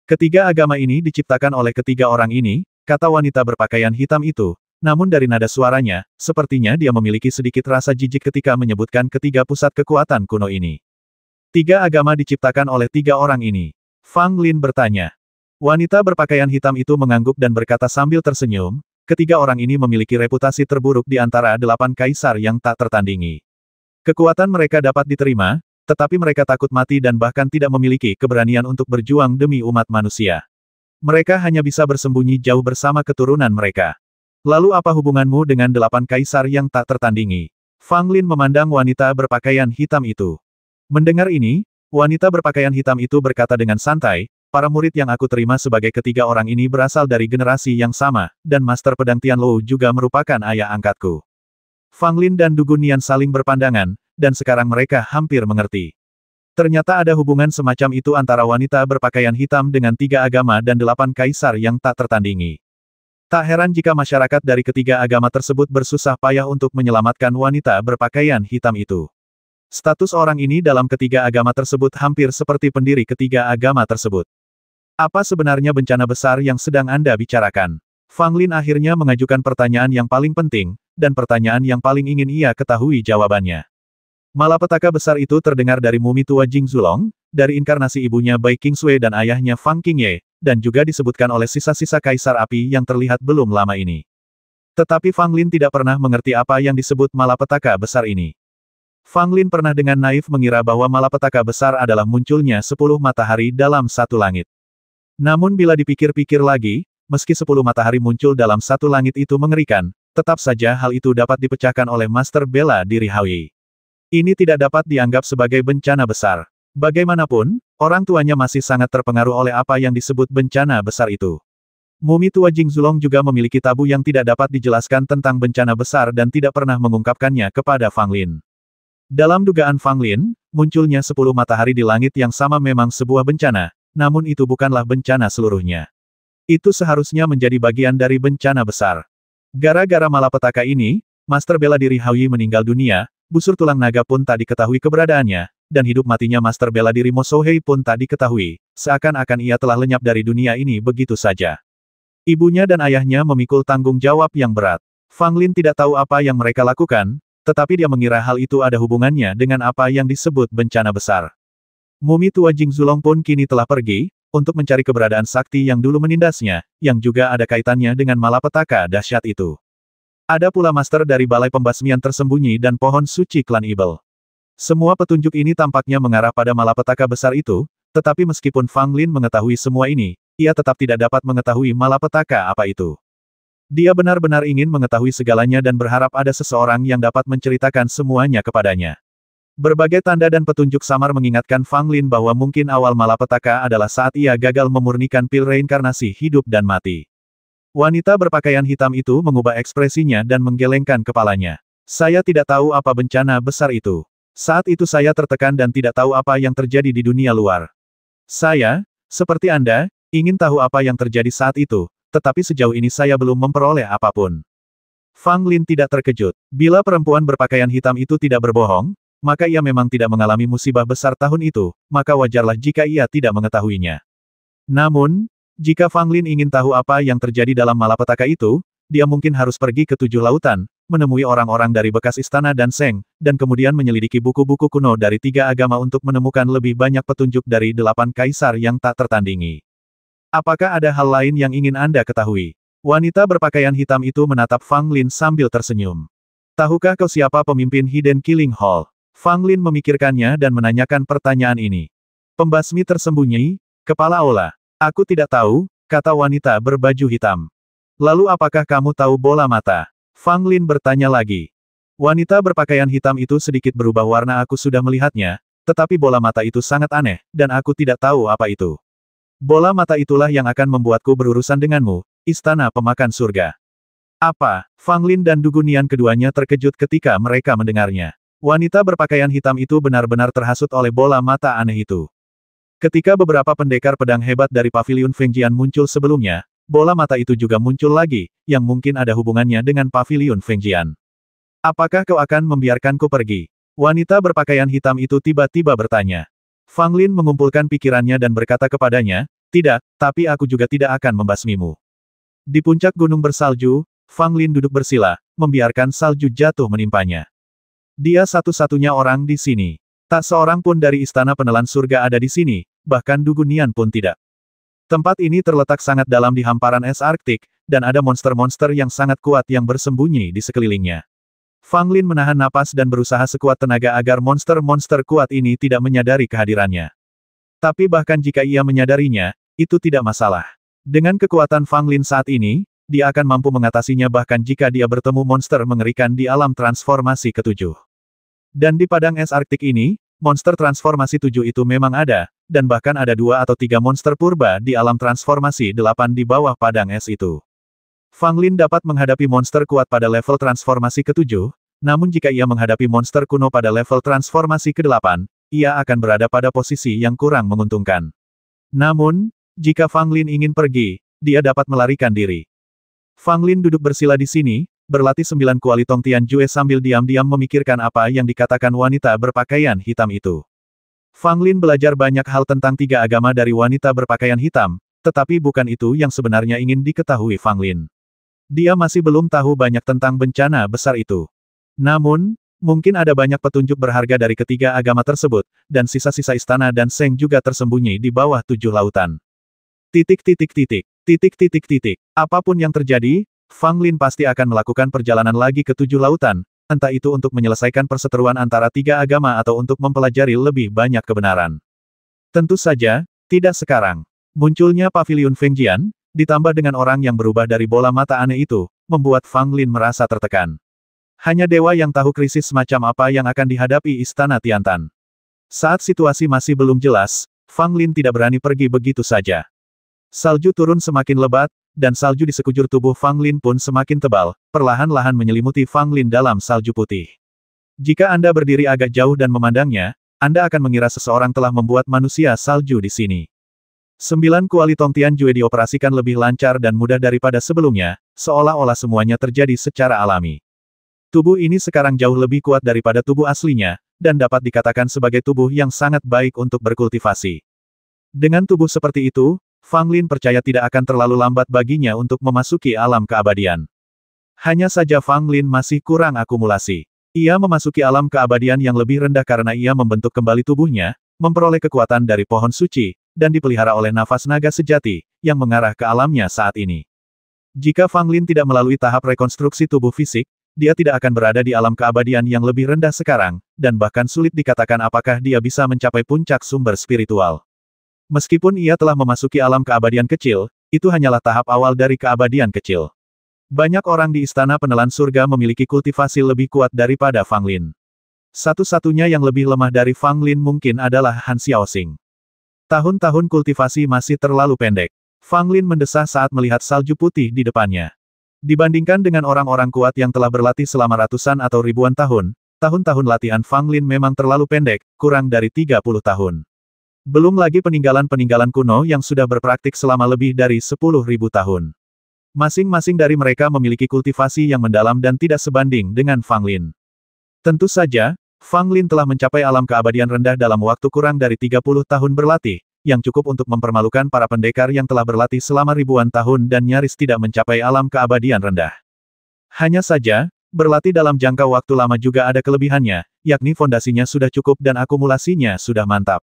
Ketiga agama ini diciptakan oleh ketiga orang ini, kata wanita berpakaian hitam itu, namun dari nada suaranya, sepertinya dia memiliki sedikit rasa jijik ketika menyebutkan ketiga pusat kekuatan kuno ini. 3 agama diciptakan oleh 3 orang ini. Fang Lin bertanya. Wanita berpakaian hitam itu mengangguk dan berkata sambil tersenyum, ketiga orang ini memiliki reputasi terburuk di antara 8 kaisar yang tak tertandingi. Kekuatan mereka dapat diterima, tetapi mereka takut mati dan bahkan tidak memiliki keberanian untuk berjuang demi umat manusia. Mereka hanya bisa bersembunyi jauh bersama keturunan mereka. Lalu apa hubunganmu dengan 8 kaisar yang tak tertandingi? Fang Lin memandang wanita berpakaian hitam itu. Mendengar ini, wanita berpakaian hitam itu berkata dengan santai, para murid yang aku terima sebagai ketiga orang ini berasal dari generasi yang sama, dan Master Pedang Tianlou juga merupakan ayah angkatku. Fang Lin dan Du Guonian saling berpandangan, dan sekarang mereka hampir mengerti. Ternyata ada hubungan semacam itu antara wanita berpakaian hitam dengan 3 agama dan 8 kaisar yang tak tertandingi. Tak heran jika masyarakat dari ketiga agama tersebut bersusah payah untuk menyelamatkan wanita berpakaian hitam itu. Status orang ini dalam ketiga agama tersebut hampir seperti pendiri ketiga agama tersebut. Apa sebenarnya bencana besar yang sedang Anda bicarakan? Fang Lin akhirnya mengajukan pertanyaan yang paling penting, dan pertanyaan yang paling ingin ia ketahui jawabannya. Malapetaka besar itu terdengar dari mumi tua Jing Zulong, dari inkarnasi ibunya Bai Qingsui dan ayahnya Fang Qingye, dan juga disebutkan oleh sisa-sisa Kaisar Api yang terlihat belum lama ini. Tetapi Fang Lin tidak pernah mengerti apa yang disebut malapetaka besar ini. Fang Lin pernah dengan naif mengira bahwa malapetaka besar adalah munculnya 10 matahari dalam satu langit. Namun bila dipikir-pikir lagi, meski 10 matahari muncul dalam satu langit itu mengerikan, tetap saja hal itu dapat dipecahkan oleh Master Bela Diri Haoyi. Ini tidak dapat dianggap sebagai bencana besar. Bagaimanapun, orang tuanya masih sangat terpengaruh oleh apa yang disebut bencana besar itu. Mumi tua Jing Zulong juga memiliki tabu yang tidak dapat dijelaskan tentang bencana besar dan tidak pernah mengungkapkannya kepada Fang Lin. Dalam dugaan Fang Lin, munculnya 10 matahari di langit yang sama memang sebuah bencana, namun itu bukanlah bencana seluruhnya. Itu seharusnya menjadi bagian dari bencana besar. Gara-gara malapetaka ini, Master Bela Diri Haoyi meninggal dunia, busur tulang naga pun tak diketahui keberadaannya, dan hidup matinya Master Bela Diri Mo Souhei pun tak diketahui, seakan-akan ia telah lenyap dari dunia ini begitu saja. Ibunya dan ayahnya memikul tanggung jawab yang berat. Fang Lin tidak tahu apa yang mereka lakukan, tetapi dia mengira hal itu ada hubungannya dengan apa yang disebut bencana besar. Mumi tua Jing Zulong pun kini telah pergi, untuk mencari keberadaan sakti yang dulu menindasnya, yang juga ada kaitannya dengan malapetaka dahsyat itu. Ada pula master dari balai pembasmian tersembunyi dan pohon suci klan Ibel. Semua petunjuk ini tampaknya mengarah pada malapetaka besar itu, tetapi meskipun Fang Lin mengetahui semua ini, ia tetap tidak dapat mengetahui malapetaka apa itu. Dia benar-benar ingin mengetahui segalanya dan berharap ada seseorang yang dapat menceritakan semuanya kepadanya. Berbagai tanda dan petunjuk samar mengingatkan Fang Lin bahwa mungkin awal malapetaka adalah saat ia gagal memurnikan pil reinkarnasi hidup dan mati. Wanita berpakaian hitam itu mengubah ekspresinya dan menggelengkan kepalanya. Saya tidak tahu apa bencana besar itu. Saat itu saya tertekan dan tidak tahu apa yang terjadi di dunia luar. Saya, seperti Anda, ingin tahu apa yang terjadi saat itu, tetapi sejauh ini saya belum memperoleh apapun. Fang Lin tidak terkejut. Bila perempuan berpakaian hitam itu tidak berbohong, maka ia memang tidak mengalami musibah besar tahun itu, maka wajarlah jika ia tidak mengetahuinya. Namun, jika Fang Lin ingin tahu apa yang terjadi dalam malapetaka itu, dia mungkin harus pergi ke 7 lautan, menemui orang-orang dari bekas istana dan Seng, dan kemudian menyelidiki buku-buku kuno dari 3 agama untuk menemukan lebih banyak petunjuk dari 8 kaisar yang tak tertandingi. Apakah ada hal lain yang ingin Anda ketahui? Wanita berpakaian hitam itu menatap Fang Lin sambil tersenyum. Tahukah kau siapa pemimpin Hidden Killing Hall? Fang Lin memikirkannya dan menanyakan pertanyaan ini. Pembasmi tersembunyi, kepala Aula. Aku tidak tahu, kata wanita berbaju hitam. Lalu apakah kamu tahu bola mata? Fang Lin bertanya lagi. Wanita berpakaian hitam itu sedikit berubah warna. Aku sudah melihatnya, tetapi bola mata itu sangat aneh, dan aku tidak tahu apa itu. Bola mata itulah yang akan membuatku berurusan denganmu, istana pemakan surga. Apa? Fang Lin dan Dugunian keduanya terkejut ketika mereka mendengarnya. Wanita berpakaian hitam itu benar-benar terhasut oleh bola mata aneh itu. Ketika beberapa pendekar pedang hebat dari paviliun Fengjian muncul sebelumnya, bola mata itu juga muncul lagi, yang mungkin ada hubungannya dengan paviliun Fengjian. Apakah kau akan membiarkanku pergi? Wanita berpakaian hitam itu tiba-tiba bertanya. Fang Lin mengumpulkan pikirannya dan berkata kepadanya, tidak, tapi aku juga tidak akan membasmimu. Di puncak gunung bersalju, Fang Lin duduk bersila, membiarkan salju jatuh menimpanya. Dia satu-satunya orang di sini. Tak seorang pun dari istana penelan surga ada di sini, bahkan Dugunian pun tidak. Tempat ini terletak sangat dalam di hamparan es Arktik, dan ada monster-monster yang sangat kuat yang bersembunyi di sekelilingnya. Fang Lin menahan napas dan berusaha sekuat tenaga agar monster-monster kuat ini tidak menyadari kehadirannya. Tapi bahkan jika ia menyadarinya, itu tidak masalah. Dengan kekuatan Fang Lin saat ini, dia akan mampu mengatasinya bahkan jika dia bertemu monster mengerikan di alam transformasi ke-7. Dan di padang es Arktik ini, monster transformasi 7 itu memang ada, dan bahkan ada 2 atau 3 monster purba di alam transformasi 8 di bawah padang es itu. Fang Lin dapat menghadapi monster kuat pada level transformasi ke-7, namun jika ia menghadapi monster kuno pada level transformasi ke-8, ia akan berada pada posisi yang kurang menguntungkan. Namun, jika Fang Lin ingin pergi, dia dapat melarikan diri. Fang Lin duduk bersila di sini, berlatih 9 kuali Tong Tianjue sambil diam-diam memikirkan apa yang dikatakan wanita berpakaian hitam itu. Fang Lin belajar banyak hal tentang 3 agama dari wanita berpakaian hitam, tetapi bukan itu yang sebenarnya ingin diketahui Fang Lin. Dia masih belum tahu banyak tentang bencana besar itu. Namun, mungkin ada banyak petunjuk berharga dari ketiga agama tersebut, dan sisa-sisa istana dan Seng juga tersembunyi di bawah 7 lautan. Apapun yang terjadi, Fang Lin pasti akan melakukan perjalanan lagi ke 7 lautan, entah itu untuk menyelesaikan perseteruan antara 3 agama atau untuk mempelajari lebih banyak kebenaran. Tentu saja, tidak sekarang. Munculnya paviliun Fengjian, ditambah dengan orang yang berubah dari bola mata aneh itu, membuat Fang Lin merasa tertekan. Hanya dewa yang tahu krisis semacam apa yang akan dihadapi Istana Tiantan. Saat situasi masih belum jelas, Fang Lin tidak berani pergi begitu saja. Salju turun semakin lebat, dan salju di sekujur tubuh Fang Lin pun semakin tebal, perlahan-lahan menyelimuti Fang Lin dalam salju putih. Jika Anda berdiri agak jauh dan memandangnya, Anda akan mengira seseorang telah membuat manusia salju di sini. 9 kuali Tong Tianjue dioperasikan lebih lancar dan mudah daripada sebelumnya, seolah-olah semuanya terjadi secara alami. Tubuh ini sekarang jauh lebih kuat daripada tubuh aslinya, dan dapat dikatakan sebagai tubuh yang sangat baik untuk berkultivasi. Dengan tubuh seperti itu, Fang Lin percaya tidak akan terlalu lambat baginya untuk memasuki alam keabadian. Hanya saja Fang Lin masih kurang akumulasi. Ia memasuki alam keabadian yang lebih rendah karena ia membentuk kembali tubuhnya, memperoleh kekuatan dari pohon suci, dan dipelihara oleh nafas naga sejati, yang mengarah ke alamnya saat ini. Jika Fang Lin tidak melalui tahap rekonstruksi tubuh fisik, dia tidak akan berada di alam keabadian yang lebih rendah sekarang, dan bahkan sulit dikatakan apakah dia bisa mencapai puncak sumber spiritual. Meskipun ia telah memasuki alam keabadian kecil, itu hanyalah tahap awal dari keabadian kecil. Banyak orang di Istana Penelan Surga memiliki kultivasi lebih kuat daripada Fang Lin. Satu-satunya yang lebih lemah dari Fang Lin mungkin adalah Han Xiaoxing. Tahun-tahun kultivasi masih terlalu pendek. Fang Lin mendesah saat melihat salju putih di depannya. Dibandingkan dengan orang-orang kuat yang telah berlatih selama ratusan atau ribuan tahun, tahun-tahun latihan Fang Lin memang terlalu pendek, kurang dari 30 tahun. Belum lagi peninggalan-peninggalan kuno yang sudah berpraktik selama lebih dari 10.000 tahun. Masing-masing dari mereka memiliki kultivasi yang mendalam dan tidak sebanding dengan Fang Lin. Tentu saja, Fang Lin telah mencapai alam keabadian rendah dalam waktu kurang dari 30 tahun berlatih, yang cukup untuk mempermalukan para pendekar yang telah berlatih selama ribuan tahun dan nyaris tidak mencapai alam keabadian rendah. Hanya saja, berlatih dalam jangka waktu lama juga ada kelebihannya, yakni fondasinya sudah cukup dan akumulasinya sudah mantap.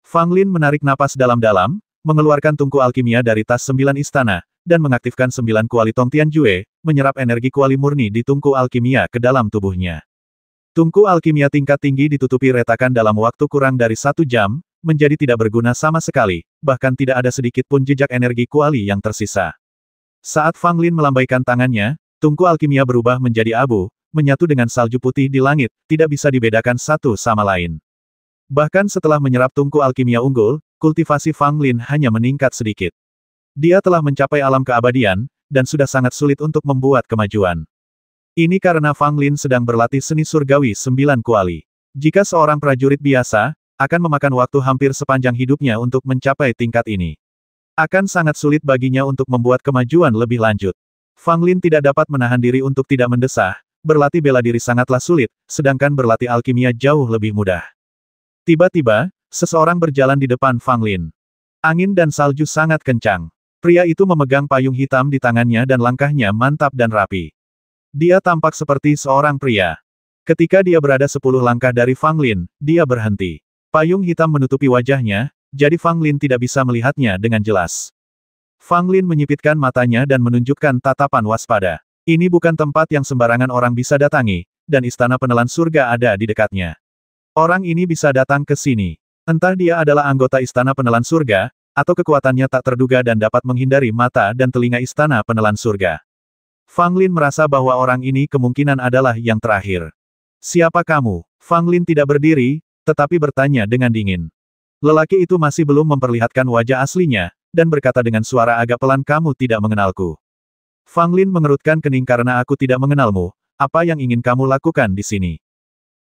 Fang Lin menarik napas dalam-dalam, mengeluarkan tungku alkimia dari tas 9 istana, dan mengaktifkan 9 kuali Tong Tianjue, menyerap energi kuali murni di tungku alkimia ke dalam tubuhnya. Tungku alkimia tingkat tinggi ditutupi retakan dalam waktu kurang dari 1 jam, menjadi tidak berguna sama sekali, bahkan tidak ada sedikit pun jejak energi kuali yang tersisa. Saat Fang Lin melambaikan tangannya, tungku alkimia berubah menjadi abu, menyatu dengan salju putih di langit, tidak bisa dibedakan satu sama lain. Bahkan setelah menyerap tungku alkimia unggul, kultivasi Fang Lin hanya meningkat sedikit. Dia telah mencapai alam keabadian, dan sudah sangat sulit untuk membuat kemajuan. Ini karena Fang Lin sedang berlatih seni surgawi 9 kuali. Jika seorang prajurit biasa, akan memakan waktu hampir sepanjang hidupnya untuk mencapai tingkat ini. Akan sangat sulit baginya untuk membuat kemajuan lebih lanjut. Fang Lin tidak dapat menahan diri untuk tidak mendesah, berlatih bela diri sangatlah sulit, sedangkan berlatih alkimia jauh lebih mudah. Tiba-tiba, seseorang berjalan di depan Fang Lin. Angin dan salju sangat kencang. Pria itu memegang payung hitam di tangannya dan langkahnya mantap dan rapi. Dia tampak seperti seorang pria. Ketika dia berada 10 langkah dari Fang Lin, dia berhenti. Payung hitam menutupi wajahnya, jadi Fang Lin tidak bisa melihatnya dengan jelas. Fang Lin menyipitkan matanya dan menunjukkan tatapan waspada. Ini bukan tempat yang sembarangan orang bisa datangi, dan Istana Penelan Surga ada di dekatnya. Orang ini bisa datang ke sini. Entah dia adalah anggota Istana Penelan Surga, atau kekuatannya tak terduga dan dapat menghindari mata dan telinga Istana Penelan Surga. Fang Lin merasa bahwa orang ini kemungkinan adalah yang terakhir. Siapa kamu? Fang Lin tidak berdiri, tetapi bertanya dengan dingin. Lelaki itu masih belum memperlihatkan wajah aslinya, dan berkata dengan suara agak pelan, kamu tidak mengenalku. Fang Lin mengerutkan kening karena aku tidak mengenalmu, apa yang ingin kamu lakukan di sini?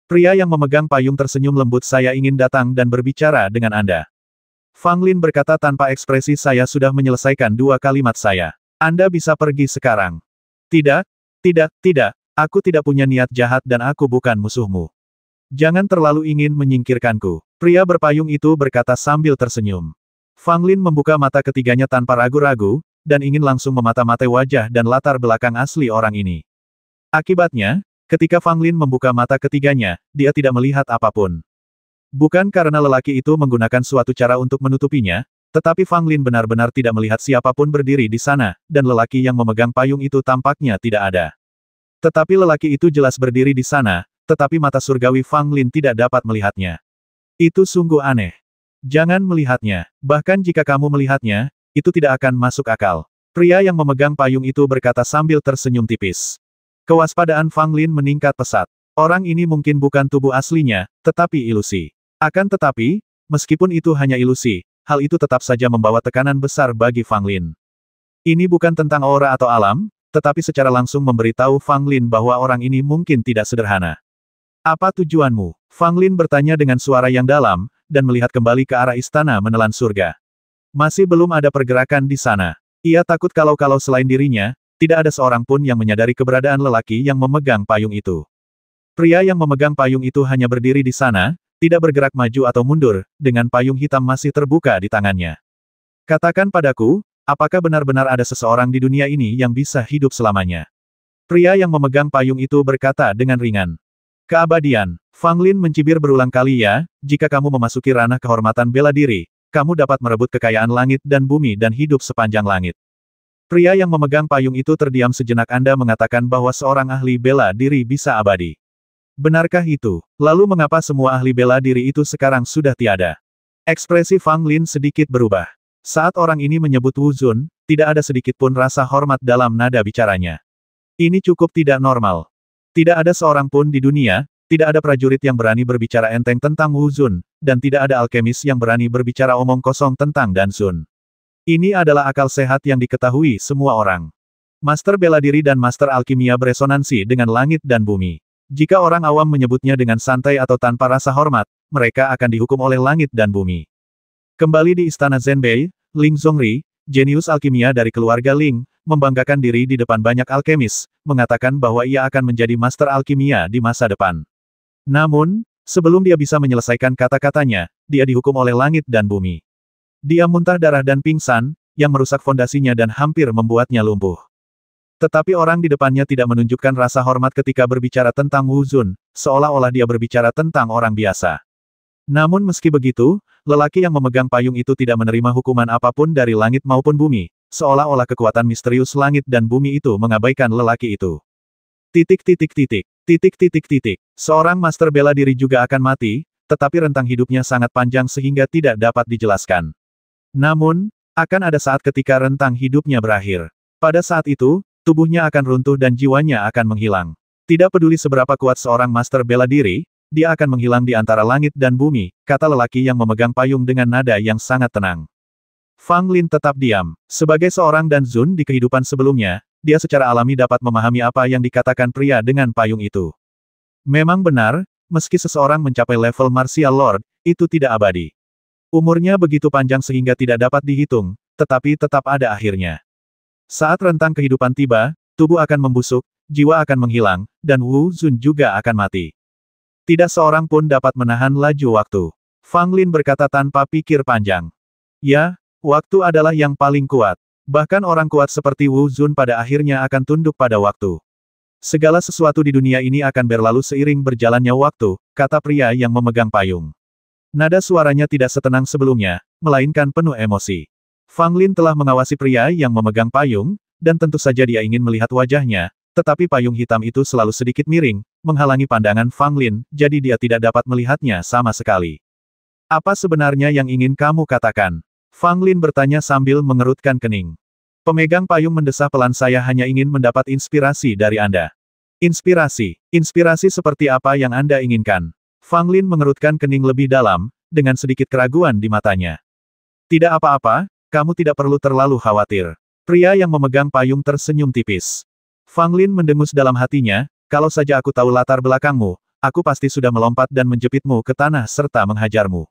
Pria yang memegang payung tersenyum lembut, saya ingin datang dan berbicara dengan Anda. Fang Lin berkata tanpa ekspresi, saya sudah menyelesaikan 2 kalimat saya. Anda bisa pergi sekarang. Tidak, tidak, aku tidak punya niat jahat dan aku bukan musuhmu. Jangan terlalu ingin menyingkirkanku. Pria berpayung itu berkata sambil tersenyum. Fang Lin membuka mata ketiganya tanpa ragu-ragu, dan ingin langsung memata-matai wajah dan latar belakang asli orang ini. Akibatnya, ketika Fang Lin membuka mata ketiganya, dia tidak melihat apapun. Bukan karena lelaki itu menggunakan suatu cara untuk menutupinya, tetapi Fang Lin benar-benar tidak melihat siapapun berdiri di sana, dan lelaki yang memegang payung itu tampaknya tidak ada. Tetapi lelaki itu jelas berdiri di sana, tetapi mata surgawi Fang Lin tidak dapat melihatnya. Itu sungguh aneh. Jangan melihatnya, bahkan jika kamu melihatnya, itu tidak akan masuk akal. Pria yang memegang payung itu berkata sambil tersenyum tipis. Kewaspadaan Fang Lin meningkat pesat. Orang ini mungkin bukan tubuh aslinya, tetapi ilusi. Akan tetapi, meskipun itu hanya ilusi, hal itu tetap saja membawa tekanan besar bagi Fang Lin. Ini bukan tentang aura atau alam, tetapi secara langsung memberitahu Fang Lin bahwa orang ini mungkin tidak sederhana. Apa tujuanmu? Fang Lin bertanya dengan suara yang dalam, dan melihat kembali ke arah Istana Menelan Surga. Masih belum ada pergerakan di sana. Ia takut kalau selain dirinya, tidak ada seorang pun yang menyadari keberadaan lelaki yang memegang payung itu. Pria yang memegang payung itu hanya berdiri di sana, tidak bergerak maju atau mundur, dengan payung hitam masih terbuka di tangannya. Katakan padaku, apakah benar-benar ada seseorang di dunia ini yang bisa hidup selamanya? Pria yang memegang payung itu berkata dengan ringan. Keabadian. Fang Lin mencibir berulang kali ya, jika kamu memasuki ranah kehormatan bela diri, kamu dapat merebut kekayaan langit dan bumi dan hidup sepanjang langit. Pria yang memegang payung itu terdiam sejenak. Anda mengatakan bahwa seorang ahli bela diri bisa abadi. Benarkah itu? Lalu mengapa semua ahli bela diri itu sekarang sudah tiada? Ekspresi Fang Lin sedikit berubah. Saat orang ini menyebut Wu Zun, tidak ada sedikit pun rasa hormat dalam nada bicaranya. Ini cukup tidak normal. Tidak ada seorang pun di dunia, tidak ada prajurit yang berani berbicara enteng tentang Wu Zun, dan tidak ada alkemis yang berani berbicara omong kosong tentang Dan Sun. Ini adalah akal sehat yang diketahui semua orang. Master bela diri dan master alkimia beresonansi dengan langit dan bumi. Jika orang awam menyebutnya dengan santai atau tanpa rasa hormat, mereka akan dihukum oleh langit dan bumi. Kembali di istana Zhenbei, Ling Zhongri, jenius alkimia dari keluarga Ling, membanggakan diri di depan banyak alkemis, mengatakan bahwa ia akan menjadi master alkimia di masa depan. Namun, sebelum dia bisa menyelesaikan kata-katanya, dia dihukum oleh langit dan bumi. Dia muntah darah dan pingsan, yang merusak fondasinya dan hampir membuatnya lumpuh. Tetapi orang di depannya tidak menunjukkan rasa hormat ketika berbicara tentang Wu Zun, seolah-olah dia berbicara tentang orang biasa. Namun meski begitu, lelaki yang memegang payung itu tidak menerima hukuman apapun dari langit maupun bumi, seolah-olah kekuatan misterius langit dan bumi itu mengabaikan lelaki itu. Seorang master bela diri juga akan mati, tetapi rentang hidupnya sangat panjang sehingga tidak dapat dijelaskan. Namun, akan ada saat ketika rentang hidupnya berakhir. Pada saat itu, tubuhnya akan runtuh dan jiwanya akan menghilang. Tidak peduli seberapa kuat seorang master bela diri, dia akan menghilang di antara langit dan bumi, kata lelaki yang memegang payung dengan nada yang sangat tenang. Fang Lin tetap diam. Sebagai seorang Dan Zun di kehidupan sebelumnya, dia secara alami dapat memahami apa yang dikatakan pria dengan payung itu. Memang benar, meski seseorang mencapai level Martial Lord, itu tidak abadi. Umurnya begitu panjang sehingga tidak dapat dihitung, tetapi tetap ada akhirnya. Saat rentang kehidupan tiba, tubuh akan membusuk, jiwa akan menghilang, dan Wu Zun juga akan mati. Tidak seorang pun dapat menahan laju waktu. Fang Lin berkata tanpa pikir panjang. Ya, waktu adalah yang paling kuat. Bahkan orang kuat seperti Wu Zun pada akhirnya akan tunduk pada waktu. Segala sesuatu di dunia ini akan berlalu seiring berjalannya waktu, kata pria yang memegang payung. Nada suaranya tidak setenang sebelumnya, melainkan penuh emosi. Fang Lin telah mengawasi pria yang memegang payung, dan tentu saja dia ingin melihat wajahnya, tetapi payung hitam itu selalu sedikit miring, menghalangi pandangan Fang Lin, jadi dia tidak dapat melihatnya sama sekali. Apa sebenarnya yang ingin kamu katakan? Fang Lin bertanya sambil mengerutkan kening. Pemegang payung mendesah pelan, saya hanya ingin mendapat inspirasi dari Anda. Inspirasi? Inspirasi seperti apa yang Anda inginkan? Fang Lin mengerutkan kening lebih dalam, dengan sedikit keraguan di matanya. Tidak apa-apa, kamu tidak perlu terlalu khawatir. Pria yang memegang payung tersenyum tipis. Fang Lin mendengus dalam hatinya, kalau saja aku tahu latar belakangmu, aku pasti sudah melompat dan menjepitmu ke tanah serta menghajarmu.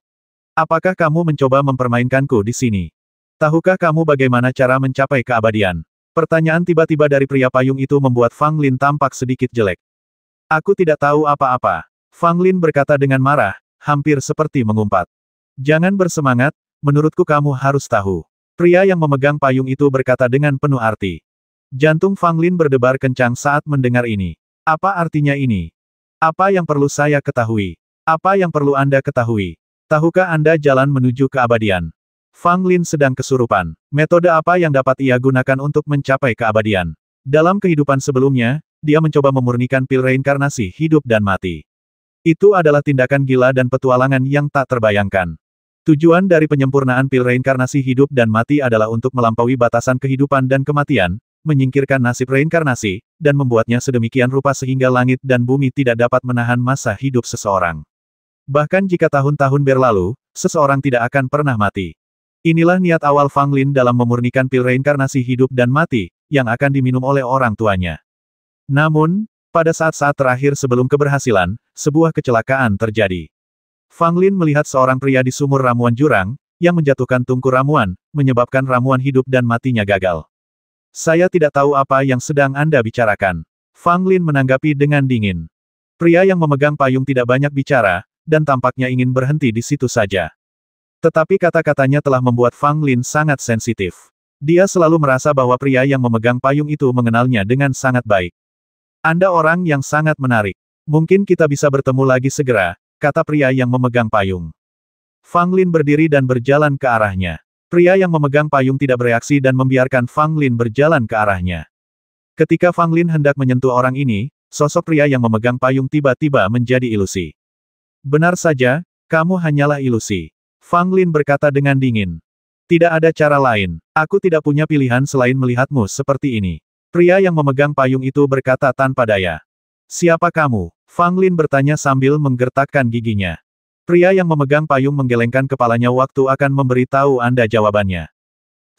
Apakah kamu mencoba mempermainkanku di sini? Tahukah kamu bagaimana cara mencapai keabadian? Pertanyaan tiba-tiba dari pria payung itu membuat Fang Lin tampak sedikit jelek. Aku tidak tahu apa-apa. Fang Lin berkata dengan marah, hampir seperti mengumpat. Jangan bersemangat, menurutku kamu harus tahu. Pria yang memegang payung itu berkata dengan penuh arti. Jantung Fang Lin berdebar kencang saat mendengar ini. Apa artinya ini? Apa yang perlu saya ketahui? Apa yang perlu Anda ketahui? Tahukah Anda jalan menuju keabadian? Fang Lin sedang kesurupan. Metode apa yang dapat ia gunakan untuk mencapai keabadian? Dalam kehidupan sebelumnya, dia mencoba memurnikan pil reinkarnasi hidup dan mati. Itu adalah tindakan gila dan petualangan yang tak terbayangkan. Tujuan dari penyempurnaan pil reinkarnasi hidup dan mati adalah untuk melampaui batasan kehidupan dan kematian, menyingkirkan nasib reinkarnasi, dan membuatnya sedemikian rupa sehingga langit dan bumi tidak dapat menahan masa hidup seseorang. Bahkan jika tahun-tahun berlalu, seseorang tidak akan pernah mati. Inilah niat awal Fang Lin dalam memurnikan pil reinkarnasi hidup dan mati, yang akan diminum oleh orang tuanya. Namun, pada saat-saat terakhir sebelum keberhasilan, sebuah kecelakaan terjadi. Fang Lin melihat seorang pria di sumur ramuan jurang, yang menjatuhkan tungku ramuan, menyebabkan ramuan hidup dan matinya gagal. Saya tidak tahu apa yang sedang Anda bicarakan. Fang Lin menanggapi dengan dingin. Pria yang memegang payung tidak banyak bicara, dan tampaknya ingin berhenti di situ saja. Tetapi kata-katanya telah membuat Fang Lin sangat sensitif. Dia selalu merasa bahwa pria yang memegang payung itu mengenalnya dengan sangat baik. Anda orang yang sangat menarik. Mungkin kita bisa bertemu lagi segera, kata pria yang memegang payung. Fang Lin berdiri dan berjalan ke arahnya. Pria yang memegang payung tidak bereaksi dan membiarkan Fang Lin berjalan ke arahnya. Ketika Fang Lin hendak menyentuh orang ini, sosok pria yang memegang payung tiba-tiba menjadi ilusi. Benar saja, kamu hanyalah ilusi. Fang Lin berkata dengan dingin. Tidak ada cara lain. Aku tidak punya pilihan selain melihatmu seperti ini. Pria yang memegang payung itu berkata tanpa daya. Siapa kamu? Fang Lin bertanya sambil menggertakkan giginya. Pria yang memegang payung menggelengkan kepalanya waktu akan memberitahu Anda jawabannya.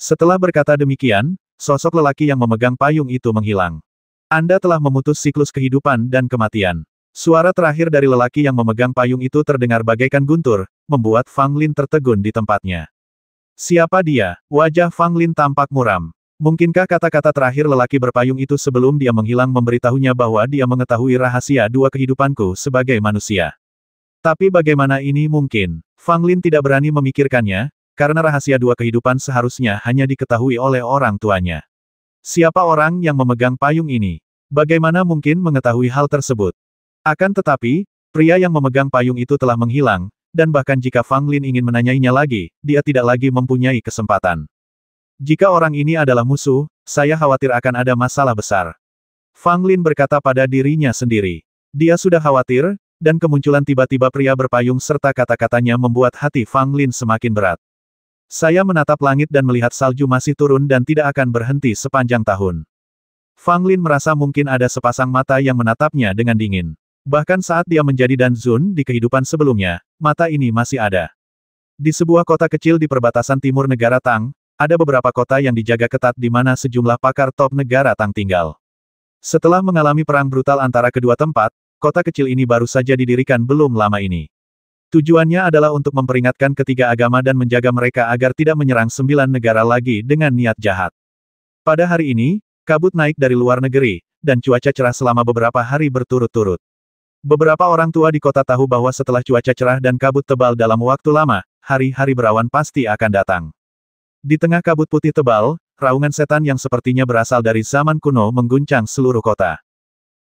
Setelah berkata demikian, sosok lelaki yang memegang payung itu menghilang. Anda telah memutus siklus kehidupan dan kematian. Suara terakhir dari lelaki yang memegang payung itu terdengar bagaikan guntur, membuat Fang Lin tertegun di tempatnya. Siapa dia? Wajah Fang Lin tampak muram. Mungkinkah kata-kata terakhir lelaki berpayung itu sebelum dia menghilang memberitahunya bahwa dia mengetahui rahasia dua kehidupanku sebagai manusia? Tapi bagaimana ini mungkin? Fang Lin tidak berani memikirkannya, karena rahasia dua kehidupan seharusnya hanya diketahui oleh orang tuanya. Siapa orang yang memegang payung ini? Bagaimana mungkin mengetahui hal tersebut? Akan tetapi, pria yang memegang payung itu telah menghilang, dan bahkan jika Fang Lin ingin menanyainya lagi, dia tidak lagi mempunyai kesempatan. Jika orang ini adalah musuh, saya khawatir akan ada masalah besar. Fang Lin berkata pada dirinya sendiri. Dia sudah khawatir, dan kemunculan tiba-tiba pria berpayung serta kata-katanya membuat hati Fang Lin semakin berat. Saya menatap langit dan melihat salju masih turun dan tidak akan berhenti sepanjang tahun. Fang Lin merasa mungkin ada sepasang mata yang menatapnya dengan dingin. Bahkan saat dia menjadi Dan Zun di kehidupan sebelumnya, mata ini masih ada. Di sebuah kota kecil di perbatasan timur negara Tang, ada beberapa kota yang dijaga ketat di mana sejumlah pakar top negara Tang tinggal. Setelah mengalami perang brutal antara kedua tempat, kota kecil ini baru saja didirikan belum lama ini. Tujuannya adalah untuk memperingatkan ketiga agama dan menjaga mereka agar tidak menyerang 9 negara lagi dengan niat jahat. Pada hari ini, kabut naik dari luar negeri, dan cuaca cerah selama beberapa hari berturut-turut. Beberapa orang tua di kota tahu bahwa setelah cuaca cerah dan kabut tebal dalam waktu lama, hari-hari berawan pasti akan datang. Di tengah kabut putih tebal, raungan setan yang sepertinya berasal dari zaman kuno mengguncang seluruh kota.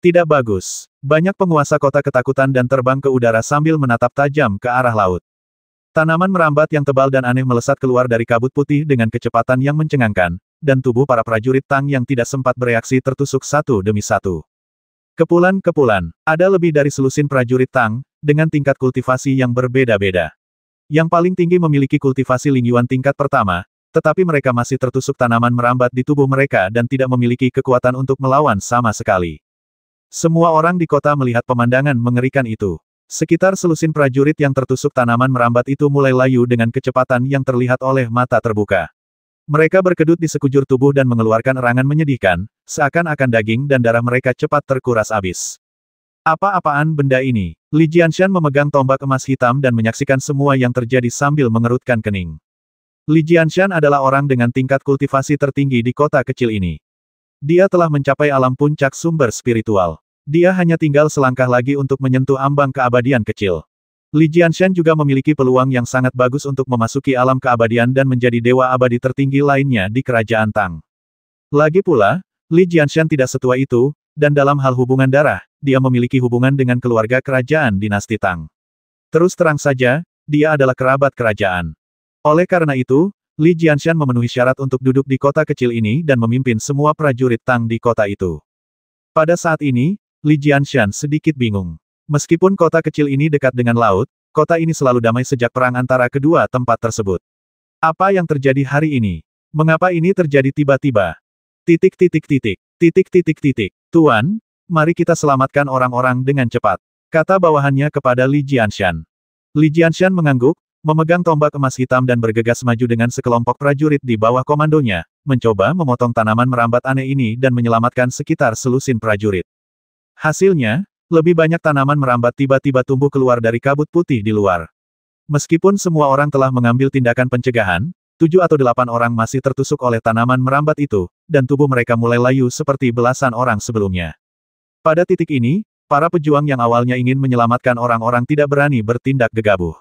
Tidak bagus. Banyak penguasa kota ketakutan dan terbang ke udara sambil menatap tajam ke arah laut. Tanaman merambat yang tebal dan aneh melesat keluar dari kabut putih dengan kecepatan yang mencengangkan, dan tubuh para prajurit Tang yang tidak sempat bereaksi tertusuk satu demi satu. Kepulan-kepulan. Ada lebih dari selusin prajurit Tang, dengan tingkat kultivasi yang berbeda-beda. Yang paling tinggi memiliki kultivasi Lingyuan tingkat pertama, tetapi mereka masih tertusuk tanaman merambat di tubuh mereka dan tidak memiliki kekuatan untuk melawan sama sekali. Semua orang di kota melihat pemandangan mengerikan itu. Sekitar selusin prajurit yang tertusuk tanaman merambat itu mulai layu dengan kecepatan yang terlihat oleh mata terbuka. Mereka berkedut di sekujur tubuh dan mengeluarkan erangan menyedihkan, seakan-akan daging dan darah mereka cepat terkuras habis. Apa-apaan benda ini? Li Jianshan memegang tombak emas hitam dan menyaksikan semua yang terjadi sambil mengerutkan kening. Li Jianshan adalah orang dengan tingkat kultivasi tertinggi di kota kecil ini. Dia telah mencapai alam puncak sumber spiritual. Dia hanya tinggal selangkah lagi untuk menyentuh ambang keabadian kecil. Li Jianshan juga memiliki peluang yang sangat bagus untuk memasuki alam keabadian dan menjadi dewa abadi tertinggi lainnya di kerajaan Tang. Lagi pula, Li Jianshan tidak setua itu, dan dalam hal hubungan darah, dia memiliki hubungan dengan keluarga kerajaan dinasti Tang. Terus terang saja, dia adalah kerabat kerajaan. Oleh karena itu, Li Jianshan memenuhi syarat untuk duduk di kota kecil ini dan memimpin semua prajurit Tang di kota itu. Pada saat ini, Li Jianshan sedikit bingung. Meskipun kota kecil ini dekat dengan laut, kota ini selalu damai sejak perang antara kedua tempat tersebut. Apa yang terjadi hari ini? Mengapa ini terjadi tiba-tiba? Tuan, mari kita selamatkan orang-orang dengan cepat, kata bawahannya kepada Li Jianshan. Li Jianshan mengangguk, memegang tombak emas hitam dan bergegas maju dengan sekelompok prajurit di bawah komandonya, mencoba memotong tanaman merambat aneh ini dan menyelamatkan sekitar selusin prajurit. Hasilnya, lebih banyak tanaman merambat tiba-tiba tumbuh keluar dari kabut putih di luar. Meskipun semua orang telah mengambil tindakan pencegahan, 7 atau 8 orang masih tertusuk oleh tanaman merambat itu, dan tubuh mereka mulai layu seperti belasan orang sebelumnya. Pada titik ini, para pejuang yang awalnya ingin menyelamatkan orang-orang tidak berani bertindak gegabah.